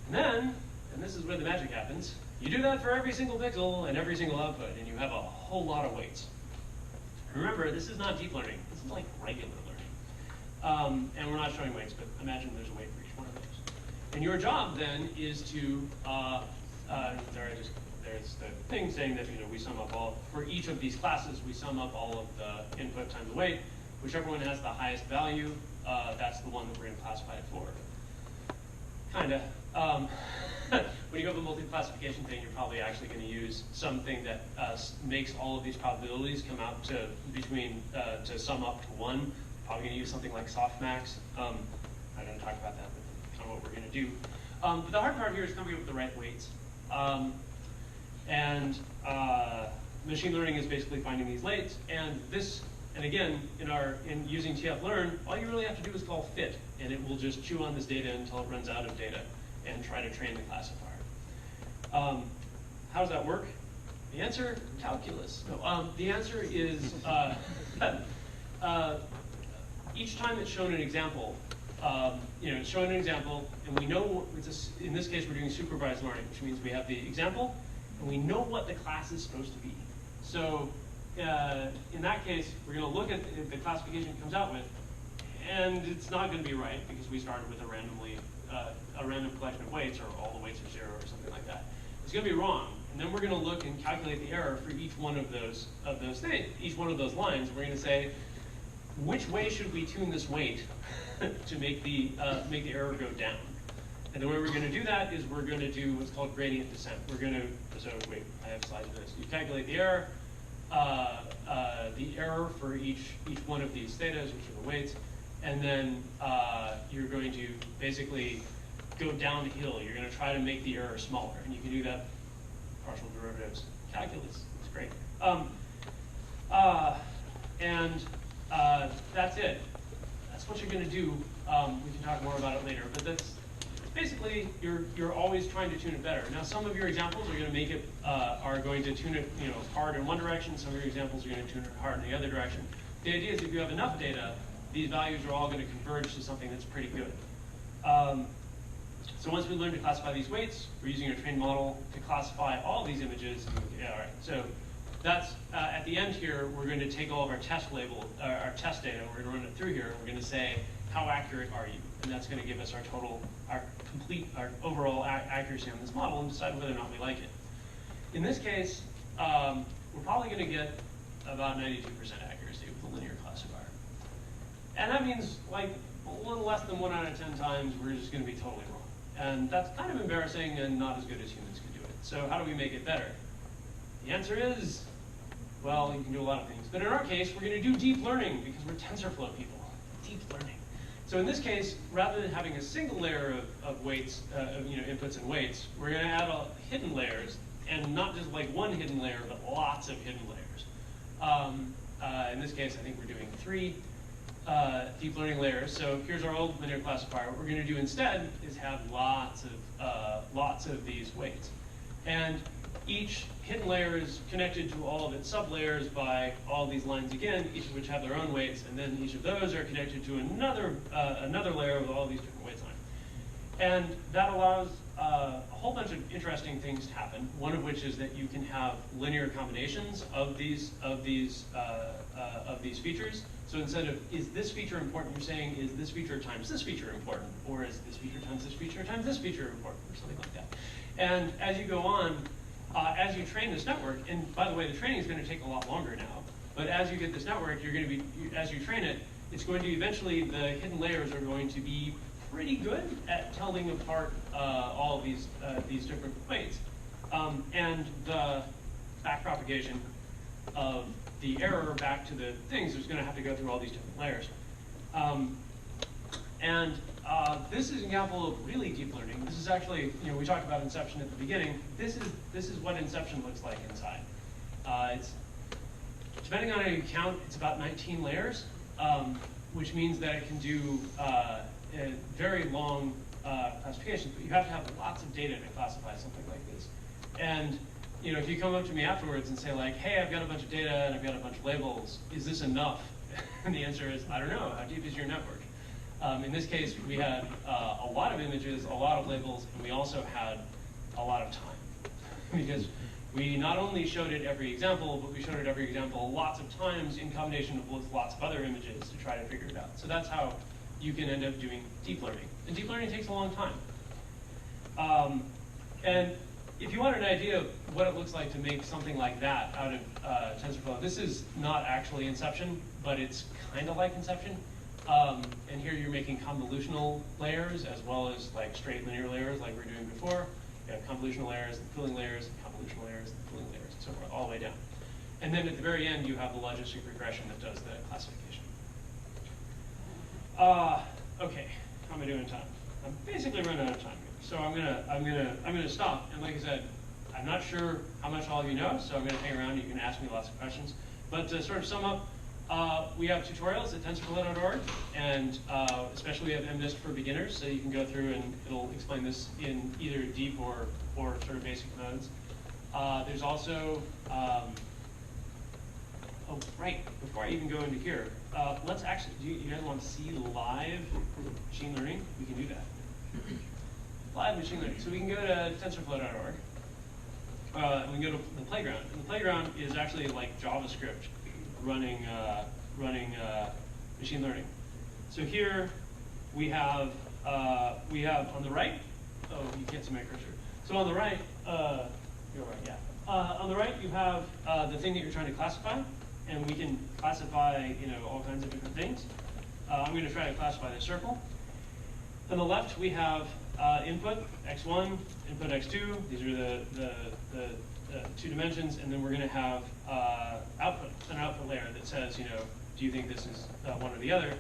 And then, and this is where the magic happens, you do that for every single pixel and every single output, and you have a whole lot of weights. Remember, this is not deep learning. This is like regular learning. And we're not showing weights, but imagine there's a weight for each one of those. And your job then is to, there's the thing saying that we sum up all, for each of these classes, we sum up all of the input times the weight. Whichever one has the highest value, that's the one that we're going to classify it for. Kinda. When you go to the multi-classification thing, you're probably actually going to use something that makes all of these probabilities come out to sum up to 1. Probably going to use something like softmax. I'm not going to talk about that, but kind of what we're going to do. But the hard part here is coming up with the right weights. Machine learning is basically finding these weights, and again, in using tflearn, all you really have to do is call fit, and it will just chew on this data until it runs out of data and try to train the classifier. How does that work? The answer, calculus. No, the answer is each time it's shown an example, it's showing an example, and we know, in this case, we're doing supervised learning, which means we have the example, and we know what the class is supposed to be. So in that case, we're going to look at the classification it comes out with, and it's not going to be right because we started with a random collection of weights, or all the weights are 0 or something like that. It's going to be wrong, and then we're going to look and calculate the error for each one of those things, each one of those lines. We're going to say, which way should we tune this weight to make the error go down? And the way we're going to do that is we're going to do what's called gradient descent. We're going to, so wait, I have slides of this. You calculate the error for each one of these thetas, which are the weights, and then you're going to basically go downhill. You're going to try to make the error smaller, and you can do that. Partial derivatives, calculus, it's great. That's it. That's what you're going to do. We can talk more about it later, but that's basically you're always trying to tune it better. Now, some of your examples are going to make it are going to tune it hard in one direction. Some of your examples are going to tune it hard in the other direction. The idea is if you have enough data, these values are all going to converge to something that's pretty good. So once we learn to classify these weights, we're using our trained model to classify all these images. Yeah, all right. So that's at the end here. We're going to take all of our test our test data. We're going to run it through here. We're going to say, how accurate are you? And that's going to give us our total, our overall accuracy on this model, and decide whether or not we like it. In this case, we're probably going to get about 92% accuracy with a linear classifier. And that means like a little less than 1 out of 10 times, we're just going to be totally wrong. And that's kind of embarrassing and not as good as humans can do it. So how do we make it better? The answer is, well, you can do a lot of things. But in our case, we're going to do deep learning because we're TensorFlow people. Deep learning. So in this case, rather than having a single layer of weights, inputs and weights, we're going to add hidden layers, and not just like one hidden layer, but lots of hidden layers. In this case, I think we're doing 3 deep learning layers. So here's our old linear classifier. What we're going to do instead is have lots of these weights, and each hidden layer is connected to all of its sublayers by all these lines again, each of which have their own weights, and then each of those are connected to another layer with all these different weights on it. And that allows a whole bunch of interesting things to happen. One of which is that you can have linear combinations of these features. So instead of is this feature important, you're saying is this feature times this feature important, or is this feature times this feature times this feature important, or something like that. And as you go on, as you train this network, and by the way, the training is going to take a lot longer now, but as you get this network, you're going to be, as you train it, it's going to eventually, the hidden layers are going to be pretty good at telling apart all of these different weights. And the backpropagation of the error back to the things is going to have to go through all these different layers. This is an example of really deep learning. This is actually, we talked about Inception at the beginning. This is what Inception looks like inside. It's depending on how you count, it's about 19 layers, which means that it can do a very long classifications. But you have to have lots of data to classify something like this. And if you come up to me afterwards and say like, hey, I've got a bunch of data and I've got a bunch of labels, is this enough? And the answer is, I don't know. How deep is your network? In this case, we had a lot of images, a lot of labels, and we also had a lot of time. Because we not only showed it every example, but we showed it every example lots of times in combination with lots of other images to try to figure it out. So that's how you can end up doing deep learning. And deep learning takes a long time. And if you want an idea of what it looks like to make something like that out of TensorFlow, this is not actually Inception, but it's kind of like Inception. And here you're making convolutional layers as well as like straight linear layers like we were doing before. You have convolutional layers, and filling layers, and convolutional layers, and filling layers, and so forth, all the way down. And then at the very end, you have the logistic regression that does the classification. Okay, how am I doing time? I'm basically running out of time here, so I'm gonna stop. And like I said, I'm not sure how much all of you know, so I'm gonna hang around. You can ask me lots of questions. But to sort of sum up, we have tutorials at tensorflow.org, and especially we have MNIST for beginners, so you can go through and it'll explain this in either deep or sort of basic modes. There's also, oh right, before I even go into here, let's actually, do you guys want to see live machine learning? We can do that. Live machine learning. So we can go to tensorflow.org, and we can go to the playground. And the playground is actually like JavaScript running machine learning. So here we have on the right. Oh, you can't see my cursor. So on the right, you're right. Yeah. On the right, you have the thing that you're trying to classify, and we can classify all kinds of different things. I'm going to try to classify the circle. On the left, we have input x1, input x2. These are the 2 dimensions, and then we're going to have output, an output layer that says, do you think this is one or the other?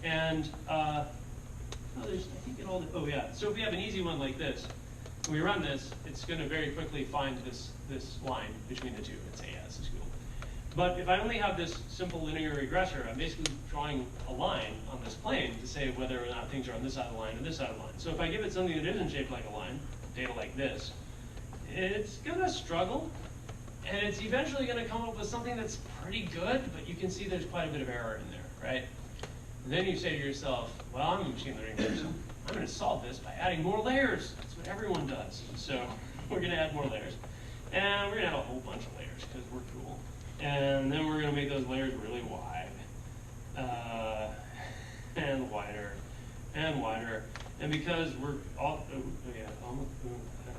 And there's, I think, oh yeah. So if we have an easy one like this, when we run this, it's going to very quickly find this line between the two and say, yeah, this is cool. But if I only have this simple linear regressor, I'm basically drawing a line on this plane to say whether or not things are on this side of the line or this side of the line. So if I give it something that isn't shaped like a line, data like this, it's going to struggle, and it's eventually going to come up with something that's pretty good, but you can see there's quite a bit of error in there, right? And then you say to yourself, well, I'm a machine learning person. I'm going to solve this by adding more layers. That's what everyone does. So we're going to add more layers. And we're going to add a whole bunch of layers because we're cool. And then we're going to make those layers really wide. And wider. And wider. And because we're all, I have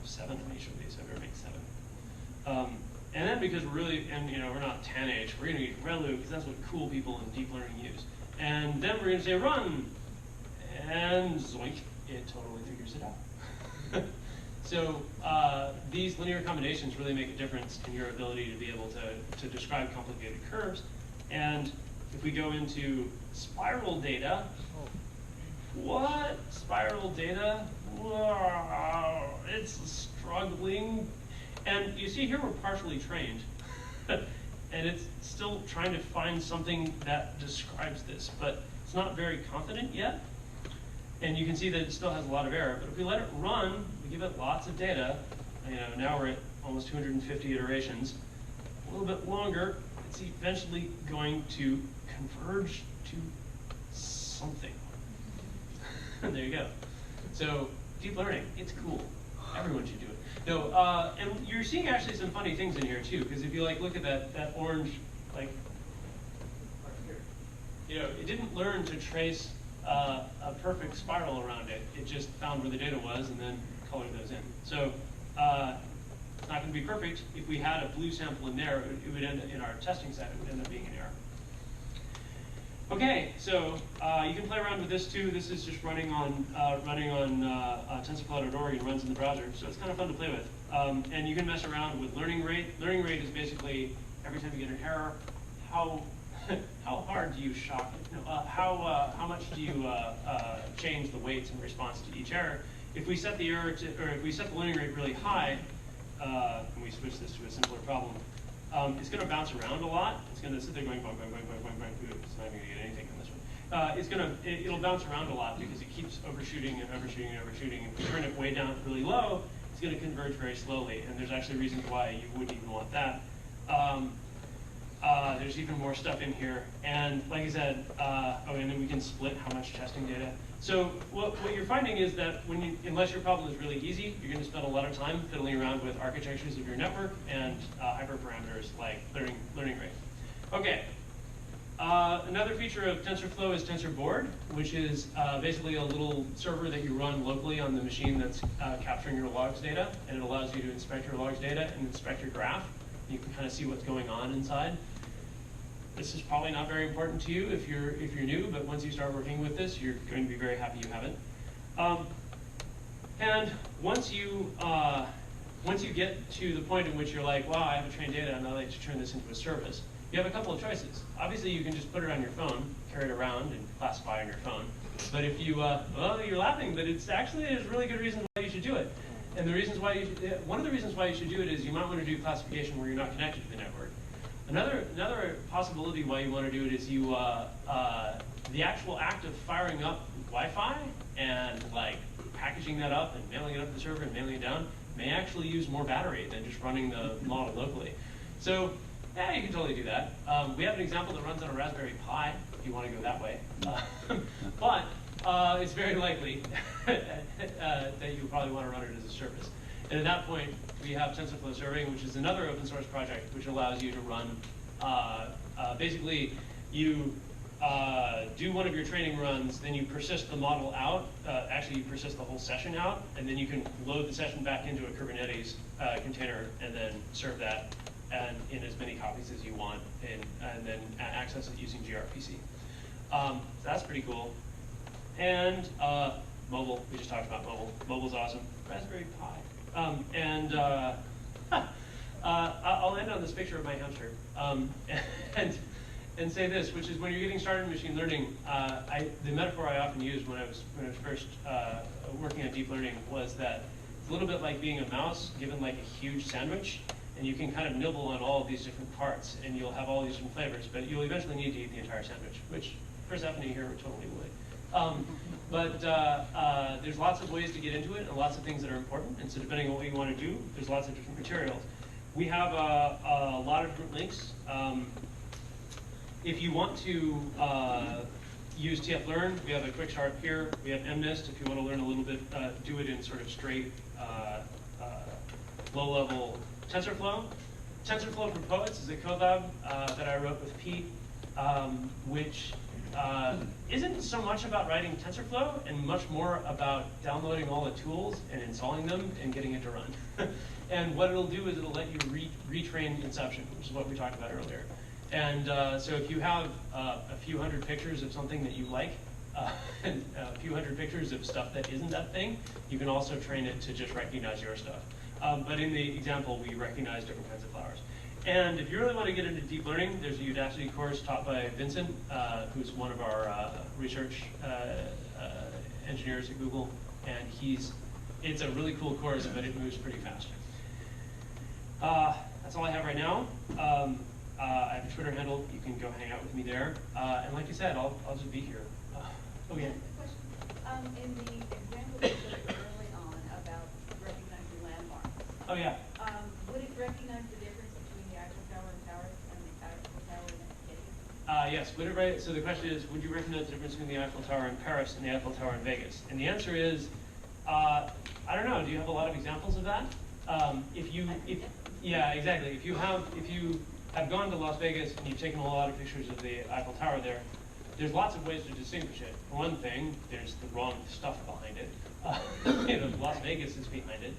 7 on each of these. I better make 7. And then because we're really, and we're not 10H, we're going to use ReLU because that's what cool people in deep learning use. And then we're going to say run. And zoink, it totally figures it out. So these linear combinations really make a difference in your ability to be able to describe complicated curves. And if we go into spiral data, what? Spiral data? Wow, it's struggling. And you see here we're partially trained. And it's still trying to find something that describes this, but it's not very confident yet. And you can see that it still has a lot of error. But if we let it run, we give it lots of data. Now we're at almost 250 iterations. A little bit longer, it's eventually going to converge to something. And there you go. So deep learning, it's cool. Everyone should do it. No, and you're seeing actually some funny things in here too, because if you look at that orange, it didn't learn to trace a perfect spiral around it. It just found where the data was and then colored those in. So it's not going to be perfect. If we had a blue sample in there, it would end up in our testing set. It would end up being an error. Okay, so you can play around with this too. This is just running on TensorFlow.org and runs in the browser, so it's kind of fun to play with. And you can mess around with learning rate. Learning rate is basically every time you get an error, how hard do you shock it? How much do you change the weights in response to each error? If we set the error to, or if we set the learning rate really high, and we switch this to a simpler problem, it's going to bounce around a lot. It's going to sit there going boing, boing, boing, boing, boing, boing. It's not going to get anything on this one. It'll bounce around a lot because it keeps overshooting and overshooting and overshooting. If we turn it way down really low, it's going to converge very slowly. And there's actually reasons why you wouldn't even want that. There's even more stuff in here. And like I said, and then we can split how much testing data. So what you're finding is that unless your problem is really easy, you're going to spend a lot of time fiddling around with architectures of your network and hyperparameters like learning rate. Okay. Another feature of TensorFlow is TensorBoard, which is basically a little server that you run locally on the machine that's capturing your logs data, and it allows you to inspect your logs data and inspect your graph. You can kind of see what's going on inside. This is probably not very important to you if you're new, but once you start working with this, you're going to be very happy you have it. And once you get to the point in which you're like, wow, I have a trained data, and I'd like to turn this into a service, you have a couple of choices. Obviously, you can just put it on your phone, carry it around, and classify on your phone. But if you, well, you're laughing, but there's really good reasons why you should do it. And one of the reasons why you should do it is you might want to do classification where you're not connected to the network. Another possibility why you want to do it is the actual act of firing up Wi-Fi and packaging that up and mailing it up to the server and mailing it down may actually use more battery than just running the model locally. So yeah, you can totally do that. We have an example that runs on a Raspberry Pi if you want to go that way. But it's very likely that you probably want to run it as a service. And at that point, we have TensorFlow Serving, which is another open source project which allows you to run, basically, you do one of your training runs, then you persist the model out, actually you persist the whole session out, and then you can load the session back into a Kubernetes container and then serve that and in as many copies as you want, and then access it using gRPC. So that's pretty cool. And mobile, we just talked about mobile. Mobile's awesome. Raspberry Pi. I'll end on this picture of my hamster and say this, which is when you're getting started in machine learning, the metaphor I often used when I was first working on deep learning was that it's a little bit like being a mouse given a huge sandwich, and you can kind of nibble on all of these different parts, and you'll have all these different flavors, but you'll eventually need to eat the entire sandwich, which Persephone here totally would. But there's lots of ways to get into it and lots of things that are important. And so depending on what you want to do, there's lots of different materials. We have a lot of different links. If you want to use tflearn. We have a quick start here. We have MNIST if you want to learn a little bit, do it in sort of straight, low-level TensorFlow. TensorFlow for Poets is a collab that I wrote with Pete, which isn't so much about writing TensorFlow and much more about downloading all the tools and installing them and getting it to run. And what it'll do is it'll let you retrain Inception, which is what we talked about earlier. And so if you have a few hundred pictures of something that you like, and a few hundred pictures of stuff that isn't that thing, you can also train it to just recognize your stuff. But in the example, we recognize different kinds of flowers. And if you really want to get into deep learning, there's a Udacity course taught by Vincent, who's one of our research engineers at Google. And it's a really cool course, but it moves pretty fast. That's all I have right now. I have a Twitter handle. You can go hang out with me there. And like you said, I'll just be here. Oh, yeah. In the example that you showed early on about recognizing landmarks, Oh, yeah. would it recognize the difference between the Eiffel Tower in Paris and the Eiffel Tower in Vegas? Yes. So the question is, would you recognize the difference between the Eiffel Tower in Paris and the Eiffel Tower in Vegas? And the answer is, I don't know. Do you have a lot of examples of that? Yeah, exactly. If you have gone to Las Vegas and you've taken a lot of pictures of the Eiffel Tower there, there's lots of ways to distinguish it. For one thing, there's the wrong stuff behind it. Las Vegas is behind it,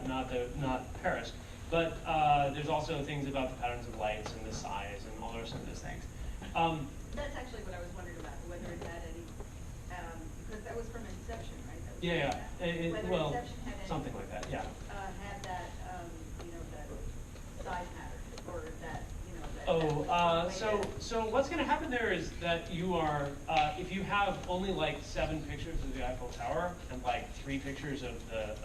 not Paris. But there's also things about the patterns of lights and the size and all the rest of those things. That's actually what I was wondering about, whether it had any, because that was from Inception, right? That was Yeah. Whether Well, Inception had any, something like that. Yeah. had that, that size pattern, or that, So what's going to happen there is that you are, if you have only like 7 pictures of the Eiffel Tower and like 3 pictures of the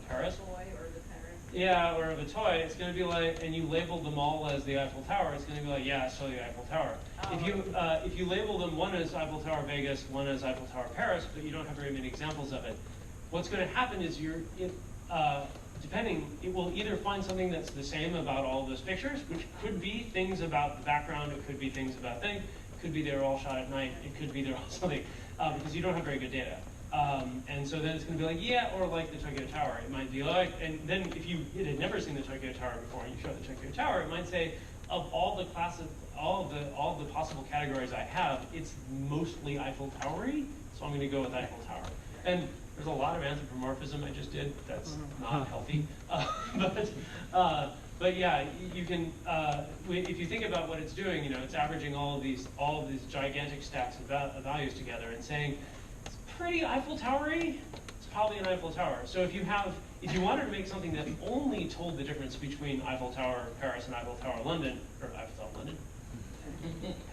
Paris. toy or the Paris. Yeah, or of a toy, it's going to be like, and you label them all as the Eiffel Tower, it's going to be like, yeah, so the Eiffel Tower. Oh, If you label them one as Eiffel Tower Vegas, one as Eiffel Tower Paris, but you don't have very many examples of it, what's going to happen is it will either find something that's the same about all those pictures, which could be things about the background, it could be things about things, it could be they're all shot at night, it could be they're all something, because you don't have very good data. And so then it's going to be like, yeah, or like the Tokyo Tower. It might be like, and then if it had never seen the Tokyo Tower before and you show the Tokyo Tower, it might say, of all the possible categories I have, it's mostly Eiffel Towery, so I'm going to go with Eiffel Tower. And there's a lot of anthropomorphism I just did that's not healthy. But yeah, you can, if you think about what it's doing, it's averaging all of these gigantic stacks of values together and saying, it's pretty Eiffel Towery, it's probably an Eiffel Tower. So if you wanted to make something that only told the difference between Eiffel Tower Paris and Eiffel Tower London, or Eiffel Tower London,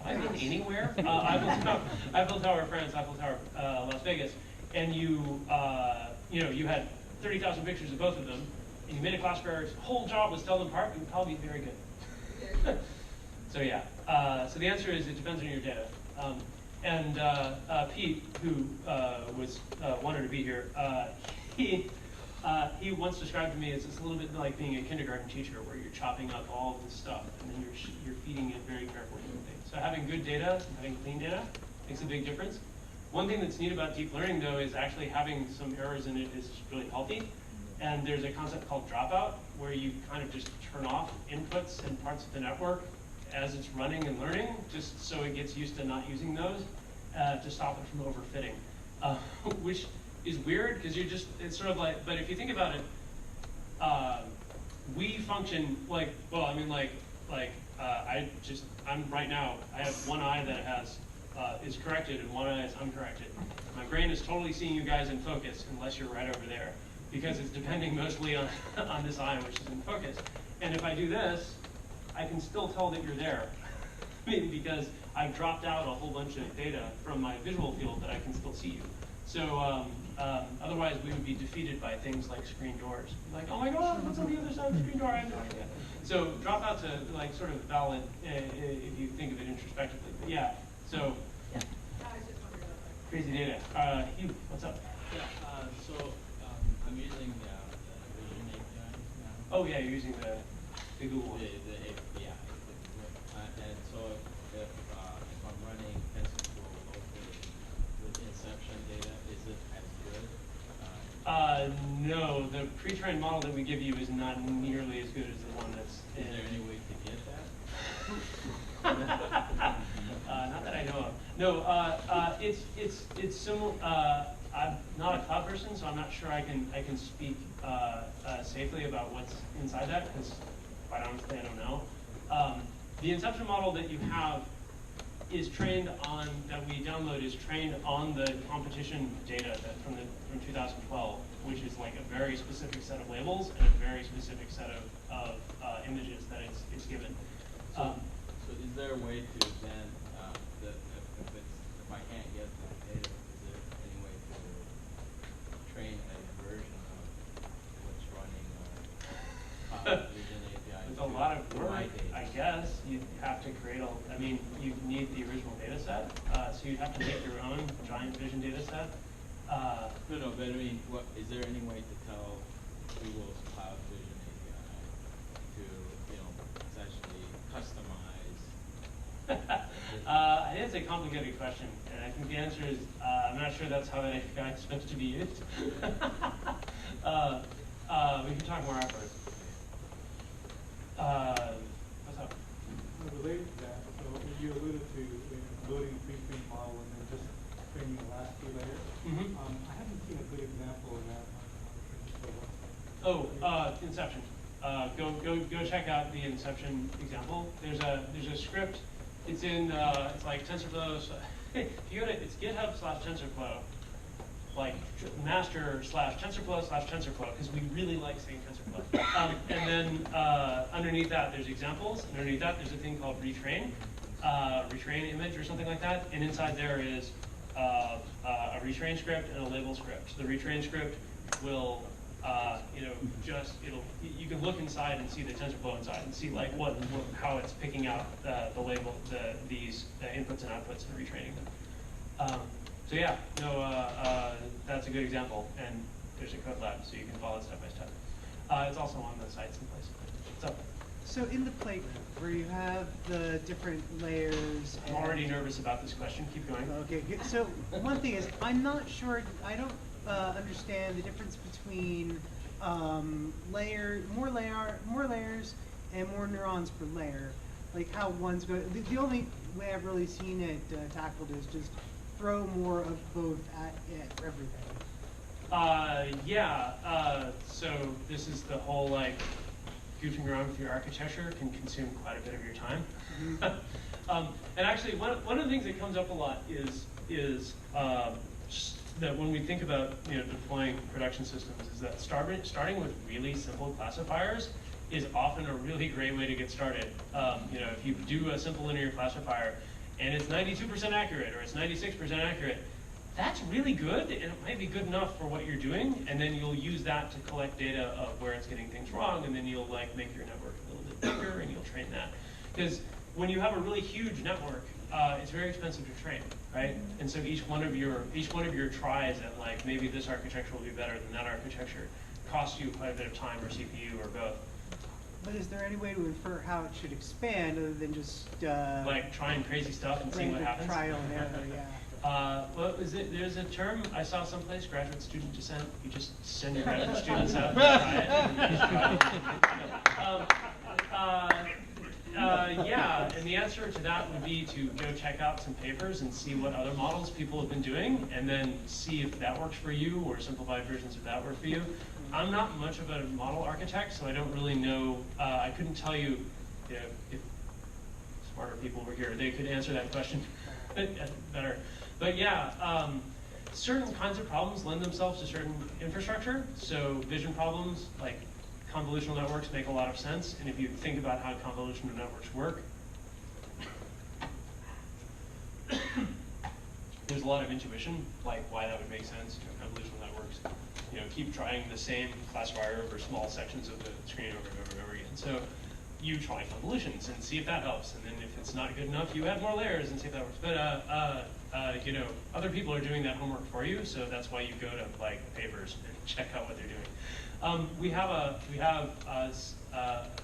have I been anywhere? Eiffel Tower France, Eiffel Tower Las Vegas, and you had 30,000 pictures of both of them, and you made a classifier's whole job was tell them apart, it would probably be very good. So yeah, so the answer is it depends on your data. And Pete, who wanted to be here, he once described to me as it's a little bit like being a kindergarten teacher, where you're chopping up all of this stuff and then you're feeding it very carefully. So having good data, having clean data, makes a big difference. One thing that's neat about deep learning, though, is actually having some errors in it is really healthy. And there's a concept called dropout, where you kind of just turn off inputs and parts of the network as it's running and learning, just so it gets used to not using those to stop it from overfitting, which is weird because it's sort of like, but if you think about it, we function like, well, I mean, I'm right now, I have one eye that is corrected and one eye is uncorrected. My brain is totally seeing you guys in focus unless you're right over there, because it's depending mostly on this eye, which is in focus. And if I do this, I can still tell that you're there, because I've dropped out a whole bunch of data from my visual field that I can still see you. So otherwise we would be defeated by things like screen doors. Like, oh my God, what's on the other side of the screen door? I have no idea. So dropouts are like sort of valid if you think of it introspectively. But yeah, so I was just wondering about that. crazy data. Hugh, what's up? Yeah, I'm using the Vision API now. Oh yeah, you're using the Google one. Yeah. And so if I'm running TensorFlow No, the pre-trained model that we give you is not nearly as good as the one that's in. Is there any way to get that? Not that I know of. No, it's similar. I'm not a cloud person, so I'm not sure I can speak safely about what's inside that, because quite honestly, I don't know. The Inception model that you have is trained on, that we download, is trained on the competition data that from 2012, which is like a very specific set of labels and a very specific set of images that it's given. So is there a way to then, if I can't get that data, is there any way to train a version of what's running on Vision API? It's a lot of work, I guess. You'd have to create I mean, you need the original data set, so you'd have to make your own giant Vision data set. No, but I mean, is there any way to tell Google's Cloud Vision API to, essentially customize? I think it's a complicated question, and I think the answer is I'm not sure that's how that API is supposed to be used. We can talk more afterwards. What's up? Related to that, so you alluded to loading a pre-trained model and then just training the last few layers. Mm-hmm. I haven't seen a good example of that on Inception. Go check out the Inception example. There's a script. It's in it's like TensorFlow. So if you go to it's GitHub/TensorFlow, like master/TensorFlow/TensorFlow, because we really like saying TensorFlow. And then underneath that there's examples. And underneath that there's a thing called retrain image or something like that. And inside there is a retrain script and a label script. So the retrain script will you can look inside and see the TensorFlow inside and see like how it's picking out the label, these inputs and outputs and retraining them. So yeah, that's a good example, and there's a code lab, so you can follow it step by step. It's also on the site someplace. What's up? So in the playground, where you have the different layers. I'm already nervous about this question. Keep going. Okay, good. So one thing is, I'm not sure. I don't understand the difference between more layers and more neurons per layer. Like how one's going. The only way I've really seen it tackled is just throw more of both at everything. So this is the whole like goofing around with your architecture can consume quite a bit of your time. Mm-hmm. And actually, one of the things that comes up a lot is that when we think about deploying production systems, is that starting with really simple classifiers is often a really great way to get started. If you do a simple linear classifier and it's 92% accurate or it's 96% accurate, that's really good, and it might be good enough for what you're doing, and then you'll use that to collect data of where it's getting things wrong, and then you'll like make your network a little bit bigger, and you'll train that. Because when you have a really huge network, it's very expensive to train, right? And so each one of your tries at like maybe this architecture will be better than that architecture costs you quite a bit of time or CPU or both. But is there any way to infer how it should expand other than just like trying crazy stuff and seeing what happens? Trial and error, yeah. What was it? There's a term I saw someplace, graduate student descent. You just send your graduate students out and try it. Yeah, and the answer to that would be to go check out some papers and see what other models people have been doing, and then see if that works for you or simplified versions of that work for you. I'm not much of a model architect, so I don't really know. I couldn't tell you if smarter people were here. They could answer that question better. But yeah, certain kinds of problems lend themselves to certain infrastructure. So vision problems, like convolutional networks, make a lot of sense. And if you think about how convolutional networks work, there's a lot of intuition, like why that would make sense. Convolutional networks, keep trying the same classifier over small sections of the screen over and over and over again. So you try convolutions and see if that helps. And then if it's not good enough, you add more layers and see if that works. But other people are doing that homework for you, so that's why you go to like papers and check out what they're doing. We have a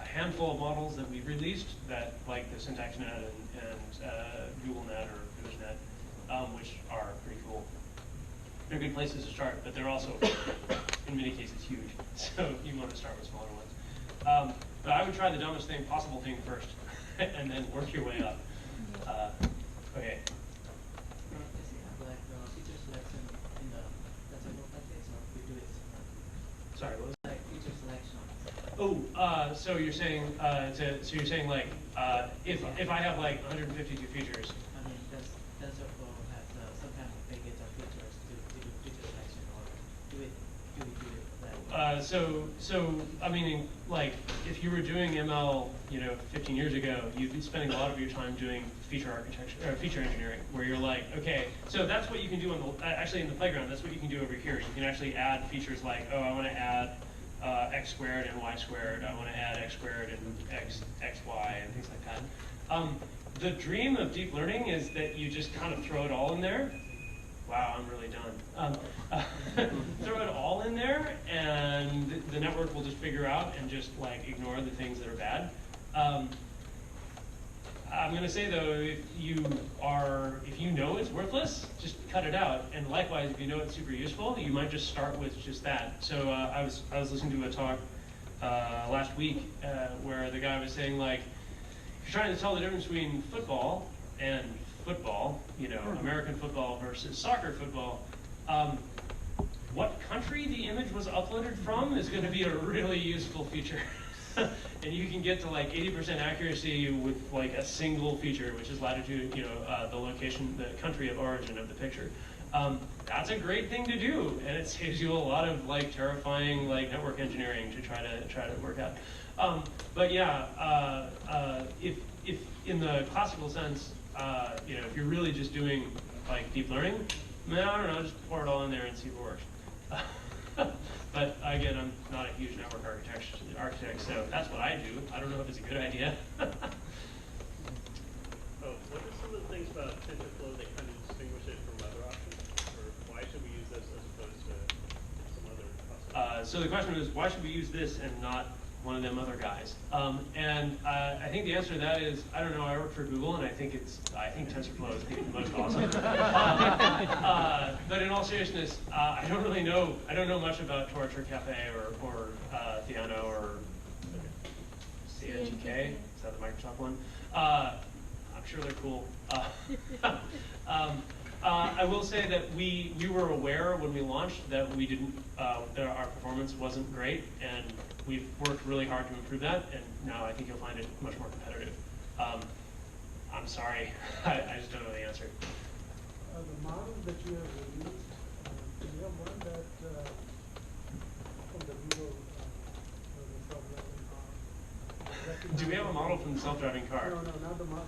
handful of models that we've released that, like the SyntaxNet and GoogleNet or ImageNet, which are pretty cool. they're good places to start, but they're also, in many cases, huge. So you want to start with smaller ones. But I would try the dumbest possible thing first, and then work your way up. Okay. Does it have like feature selection in the TensorFlow package, or we do it separately? Sorry, what was that? Like feature selection. Oh, so you're saying like if I have like 152 features. I mean, does TensorFlow has some kind of package of features to do feature selection, or do we do it that way? So I mean, like if you were doing ML, 15 years ago, you'd be spending a lot of your time doing feature architecture or feature engineering, where you're like, okay, so that's what you can do actually in the playground. That's what you can do over here. You can actually add features like, oh, I want to add x squared and y squared. I want to add x squared and xy and things like that. The dream of deep learning is that you just kind of throw it all in there. Wow, I'm really done. Throw it all in there, and the network will just figure out and just like ignore the things that are bad. I'm going to say though, if you know it's worthless, just cut it out. And likewise, if you know it's super useful, you might just start with just that. So I was listening to a talk last week where the guy was saying like, if you're trying to tell the difference between football and football, American football versus soccer football, what country the image was uploaded from is going to be a really useful feature. And you can get to like 80% accuracy with like a single feature, which is latitude, the location, the country of origin of the picture. That's a great thing to do, and it saves you a lot of like terrifying like network engineering to try to work out. But yeah, if in the classical sense, if you're really just doing like deep learning, I don't know, just pour it all in there and see what works. But again, I'm not a huge network architect, so that's what I do. I don't know if it's a good idea. What are some of the things about TensorFlow that kind of distinguish it from other options? Or why should we use this as opposed to some other possible? So the question was, why should we use this and not one of them other guys? And I think the answer to that is, I don't know, I work for Google, and I think TensorFlow is the most awesome. But in all seriousness, I don't know much about Torch or Cafe or Theano or CNGK. Is that the Microsoft one? I'm sure they're cool. I will say that we were aware when we launched that we didn't, that our performance wasn't great, and we've worked really hard to improve that, and now I think you'll find it much more competitive. I'm sorry, I just don't know the answer. The model that you have released, do you have one that from the Google self-driving car? Do we have a model from the self-driving car? No, not the model,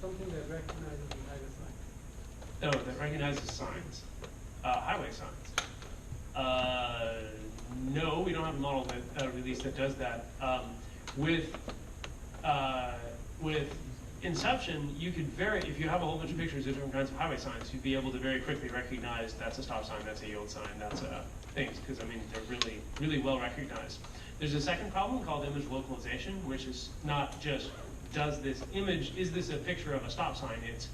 something that recognizes the highway sign. No, that recognizes signs, highway signs. No, we don't have a model that release that does that. With Inception, you could if you have a whole bunch of pictures of different kinds of highway signs, you'd be able to very quickly recognize that's a stop sign, that's a yield sign, that's things, because I mean they're really, really well recognized. There's a second problem called image localization, which is not just is this a picture of a stop sign? It's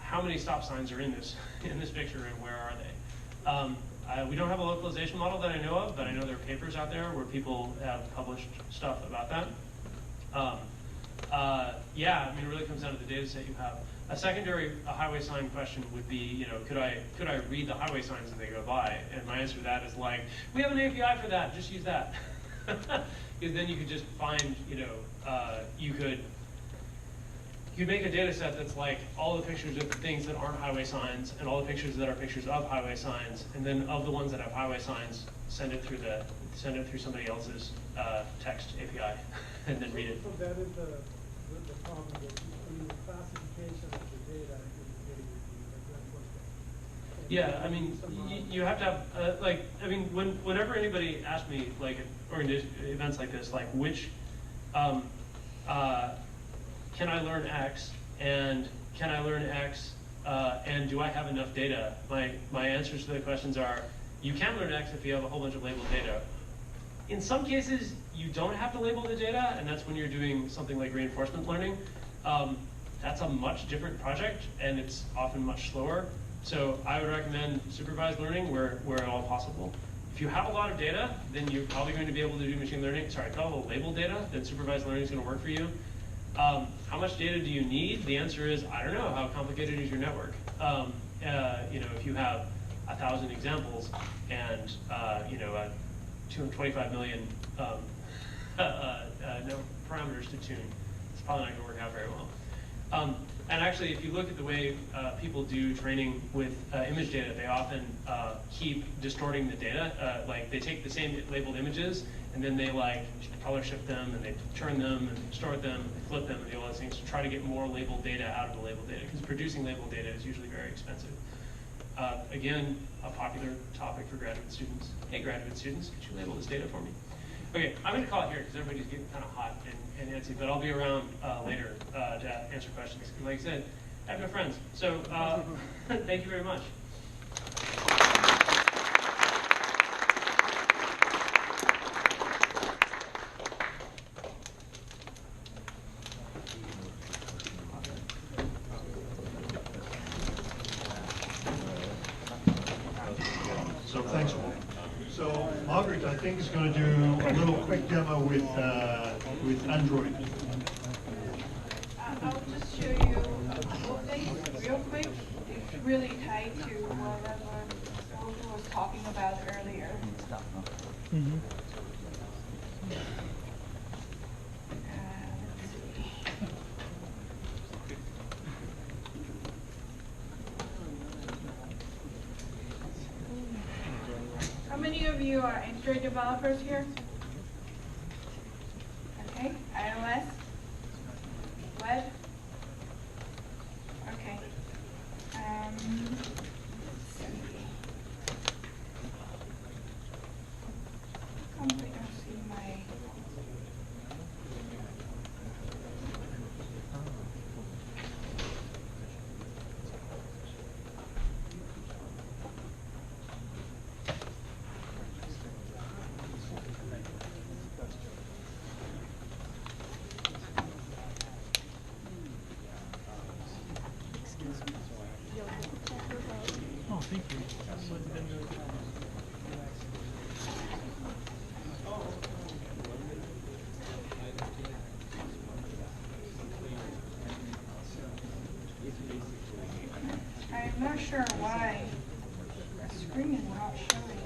how many stop signs are in this picture and where are they? We don't have a localization model that I know of, but I know there are papers out there where people have published stuff about that. Yeah, I mean, it really comes down to the data set you have. A secondary highway sign question would be, could I read the highway signs as they go by? And my answer to that is like, we have an API for that, just use that. Because then you could just find, you could make a data set that's like all the pictures of the things that aren't highway signs and all the pictures that are pictures of highway signs, and then of the ones that have highway signs, send it through somebody else's text API, and then read it. So that is the problem that the classification of the data is getting Yeah, I mean, you have to have whenever anybody asks me like at events like this, like which can I learn X, and can I learn X, and do I have enough data? My answers to the questions are, you can learn X if you have a whole bunch of labeled data. In some cases, you don't have to label the data, and that's when you're doing something like reinforcement learning. That's a much different project, and it's often much slower. So I would recommend supervised learning where at all possible. If you have a lot of data, then you're probably going to be able to do machine learning. Sorry, if you have a lot of labeled data, then supervised learning is going to work for you. How much data do you need? The answer is, I don't know. How complicated is your network? If you have 1,000 examples and 225 million parameters to tune, it's probably not going to work out very well. And actually, if you look at the way people do training with image data, they often keep distorting the data. Like they take the same labeled images, and then they like color shift them, and they turn them, and distort them, and flip them, and do all those things to try to get more labeled data out of the labeled data, because producing labeled data is usually very expensive. Again, a popular topic for graduate students. Hey, graduate students, could you label this data for me? Okay, I'm going to call it here because everybody's getting kind of hot and antsy, but I'll be around later to answer questions. Like I said, I have no friends. So thank you very much. So thanks, Walt. So Margaret, I think, is going to do a little quick demo with Android. I'll just show you a couple of things real quick. It's really tied to whatever Googly was talking about earlier. Mm-hmm. Let's see. How many of you are Android developers here? Okay, iOS? Web? Okay. Let's see. How come I don't see my... Oh, thank you. I'm not sure why the screen is not showing.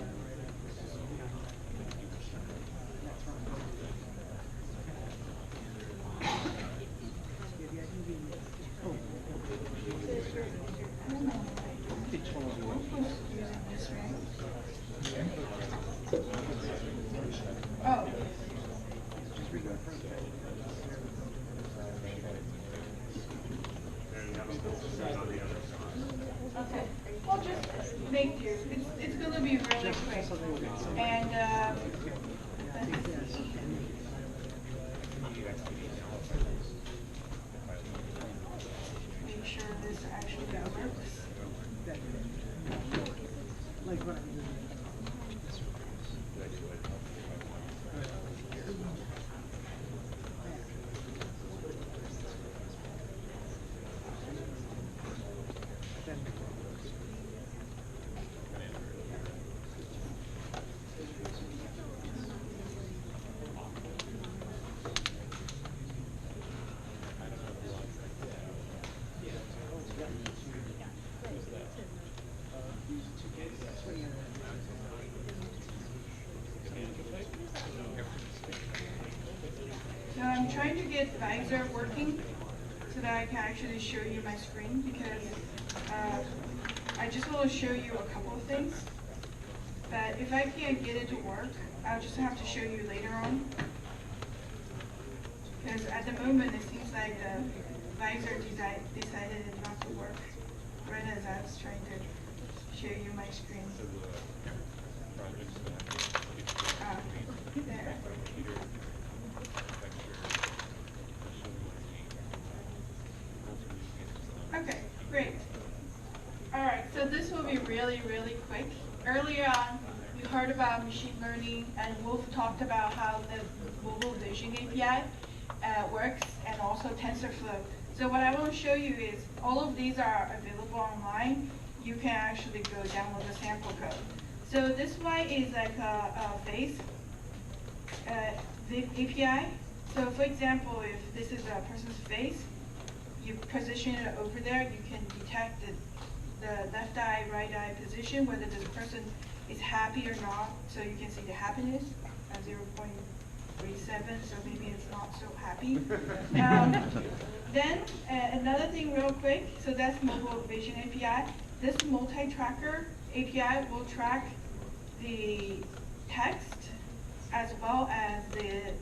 I don't know. I'm using this, right? Oh. Okay. Well, just make do. It's going to be really quick. And let's see. Make sure this actually works. Like what? So I'm trying to get Visor working so that I can actually show you my screen, because I just want to show you a couple of things. But if I can't get it to work, I'll just have to show you later on. Because at the moment, it seems like the Visor decided not to work right as I was trying to show you my screen. There. Okay, great. All right, so this will be really, really quick. Earlier on, you heard about machine learning, and Wolf talked about how the mobile vision API works, and also TensorFlow. So what I want to show you is all of these are available online. you can actually go download the sample code. So this one is like a face API. So for example, if this is a person's face, you position it over there, you can detect the left eye, right eye position, whether this person is happy or not. So you can see the happiness at 0.37, so maybe it's not so happy. Then another thing real quick, so that's mobile vision API. This multi-tracker API will track the text as well as the.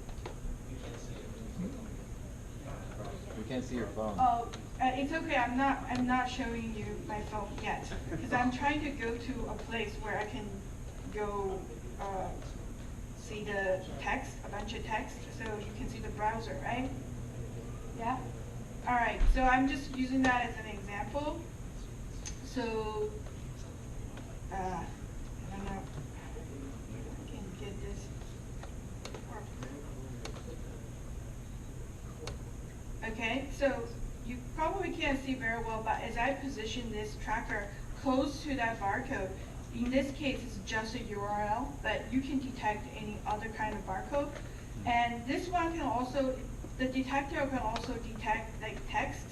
We can't see your phone. Oh, it's okay. I'm not showing you my phone yet because I'm trying to go to a place where I can go see the text, a bunch of text, so you can see the browser, right? Yeah. All right. So I'm just using that as an example. So I don't know. I can get this. Okay, so you probably can't see very well, but as I position this tracker close to that barcode, in this case it's just a URL, but you can detect any other kind of barcode. And this one can also, the detector can also detect like text.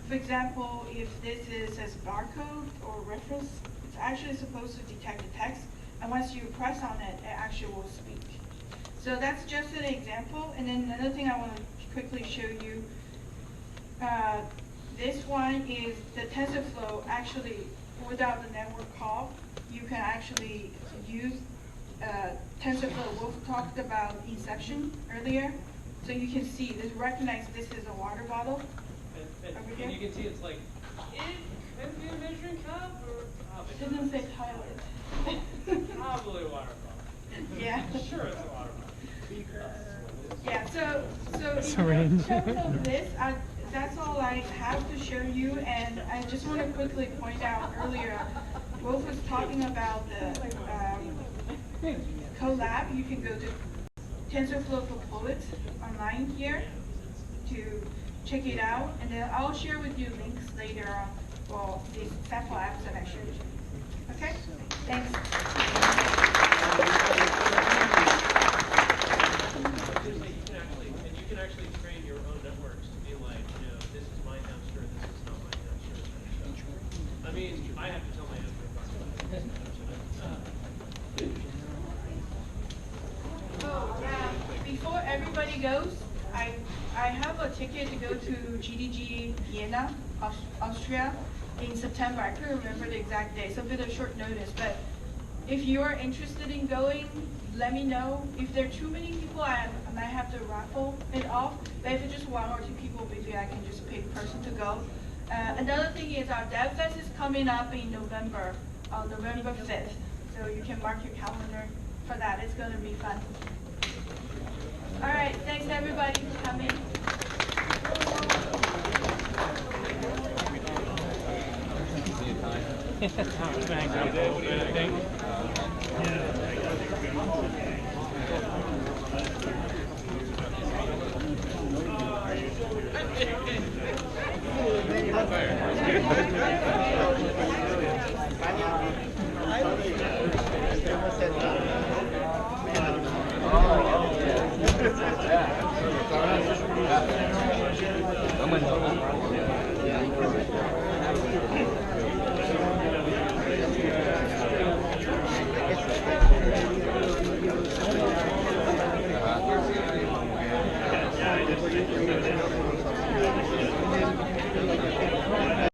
For example, if this says barcode or reference, it's actually supposed to detect the text, and once you press on it, it actually will speak. So that's just an example. And then another thing I want to quickly show you, this one is the TensorFlow. Actually, without the network call, you can actually use TensorFlow. Wolf talked about Inception earlier. So you can see, this recognize this is a water bottle. And you can see it's like, it could be a measuring cup or It doesn't say toilet. probably a water bottle. Yeah. Sure, it's a water bottle. Yeah, so Syringe. in terms of this, that's all I have to show you, and I just want to quickly point out earlier, Wolf was talking about the collab. You can go to TensorFlow for Poets online here to check it out, and then I'll share with you links later on for these sample apps that I showed you. Okay? Thanks. You can actually train your own networks to be like, you know, this is my hamster, this is not my hamster. I mean, I have to tell my hamster. Oh, yeah. Before everybody goes, I have a ticket to go to GDG Vienna, Austria, in September. I couldn't remember the exact day, so a bit of short notice. But if you are interested in going, let me know. If there are too many people, I might have to raffle it off. But if it's just one or two people, maybe I can just pick a person to go. Another thing is our DevFest is coming up in November, on November 5th. So you can mark your calendar for that. It's going to be fun. All right, thanks everybody for coming. Classifier.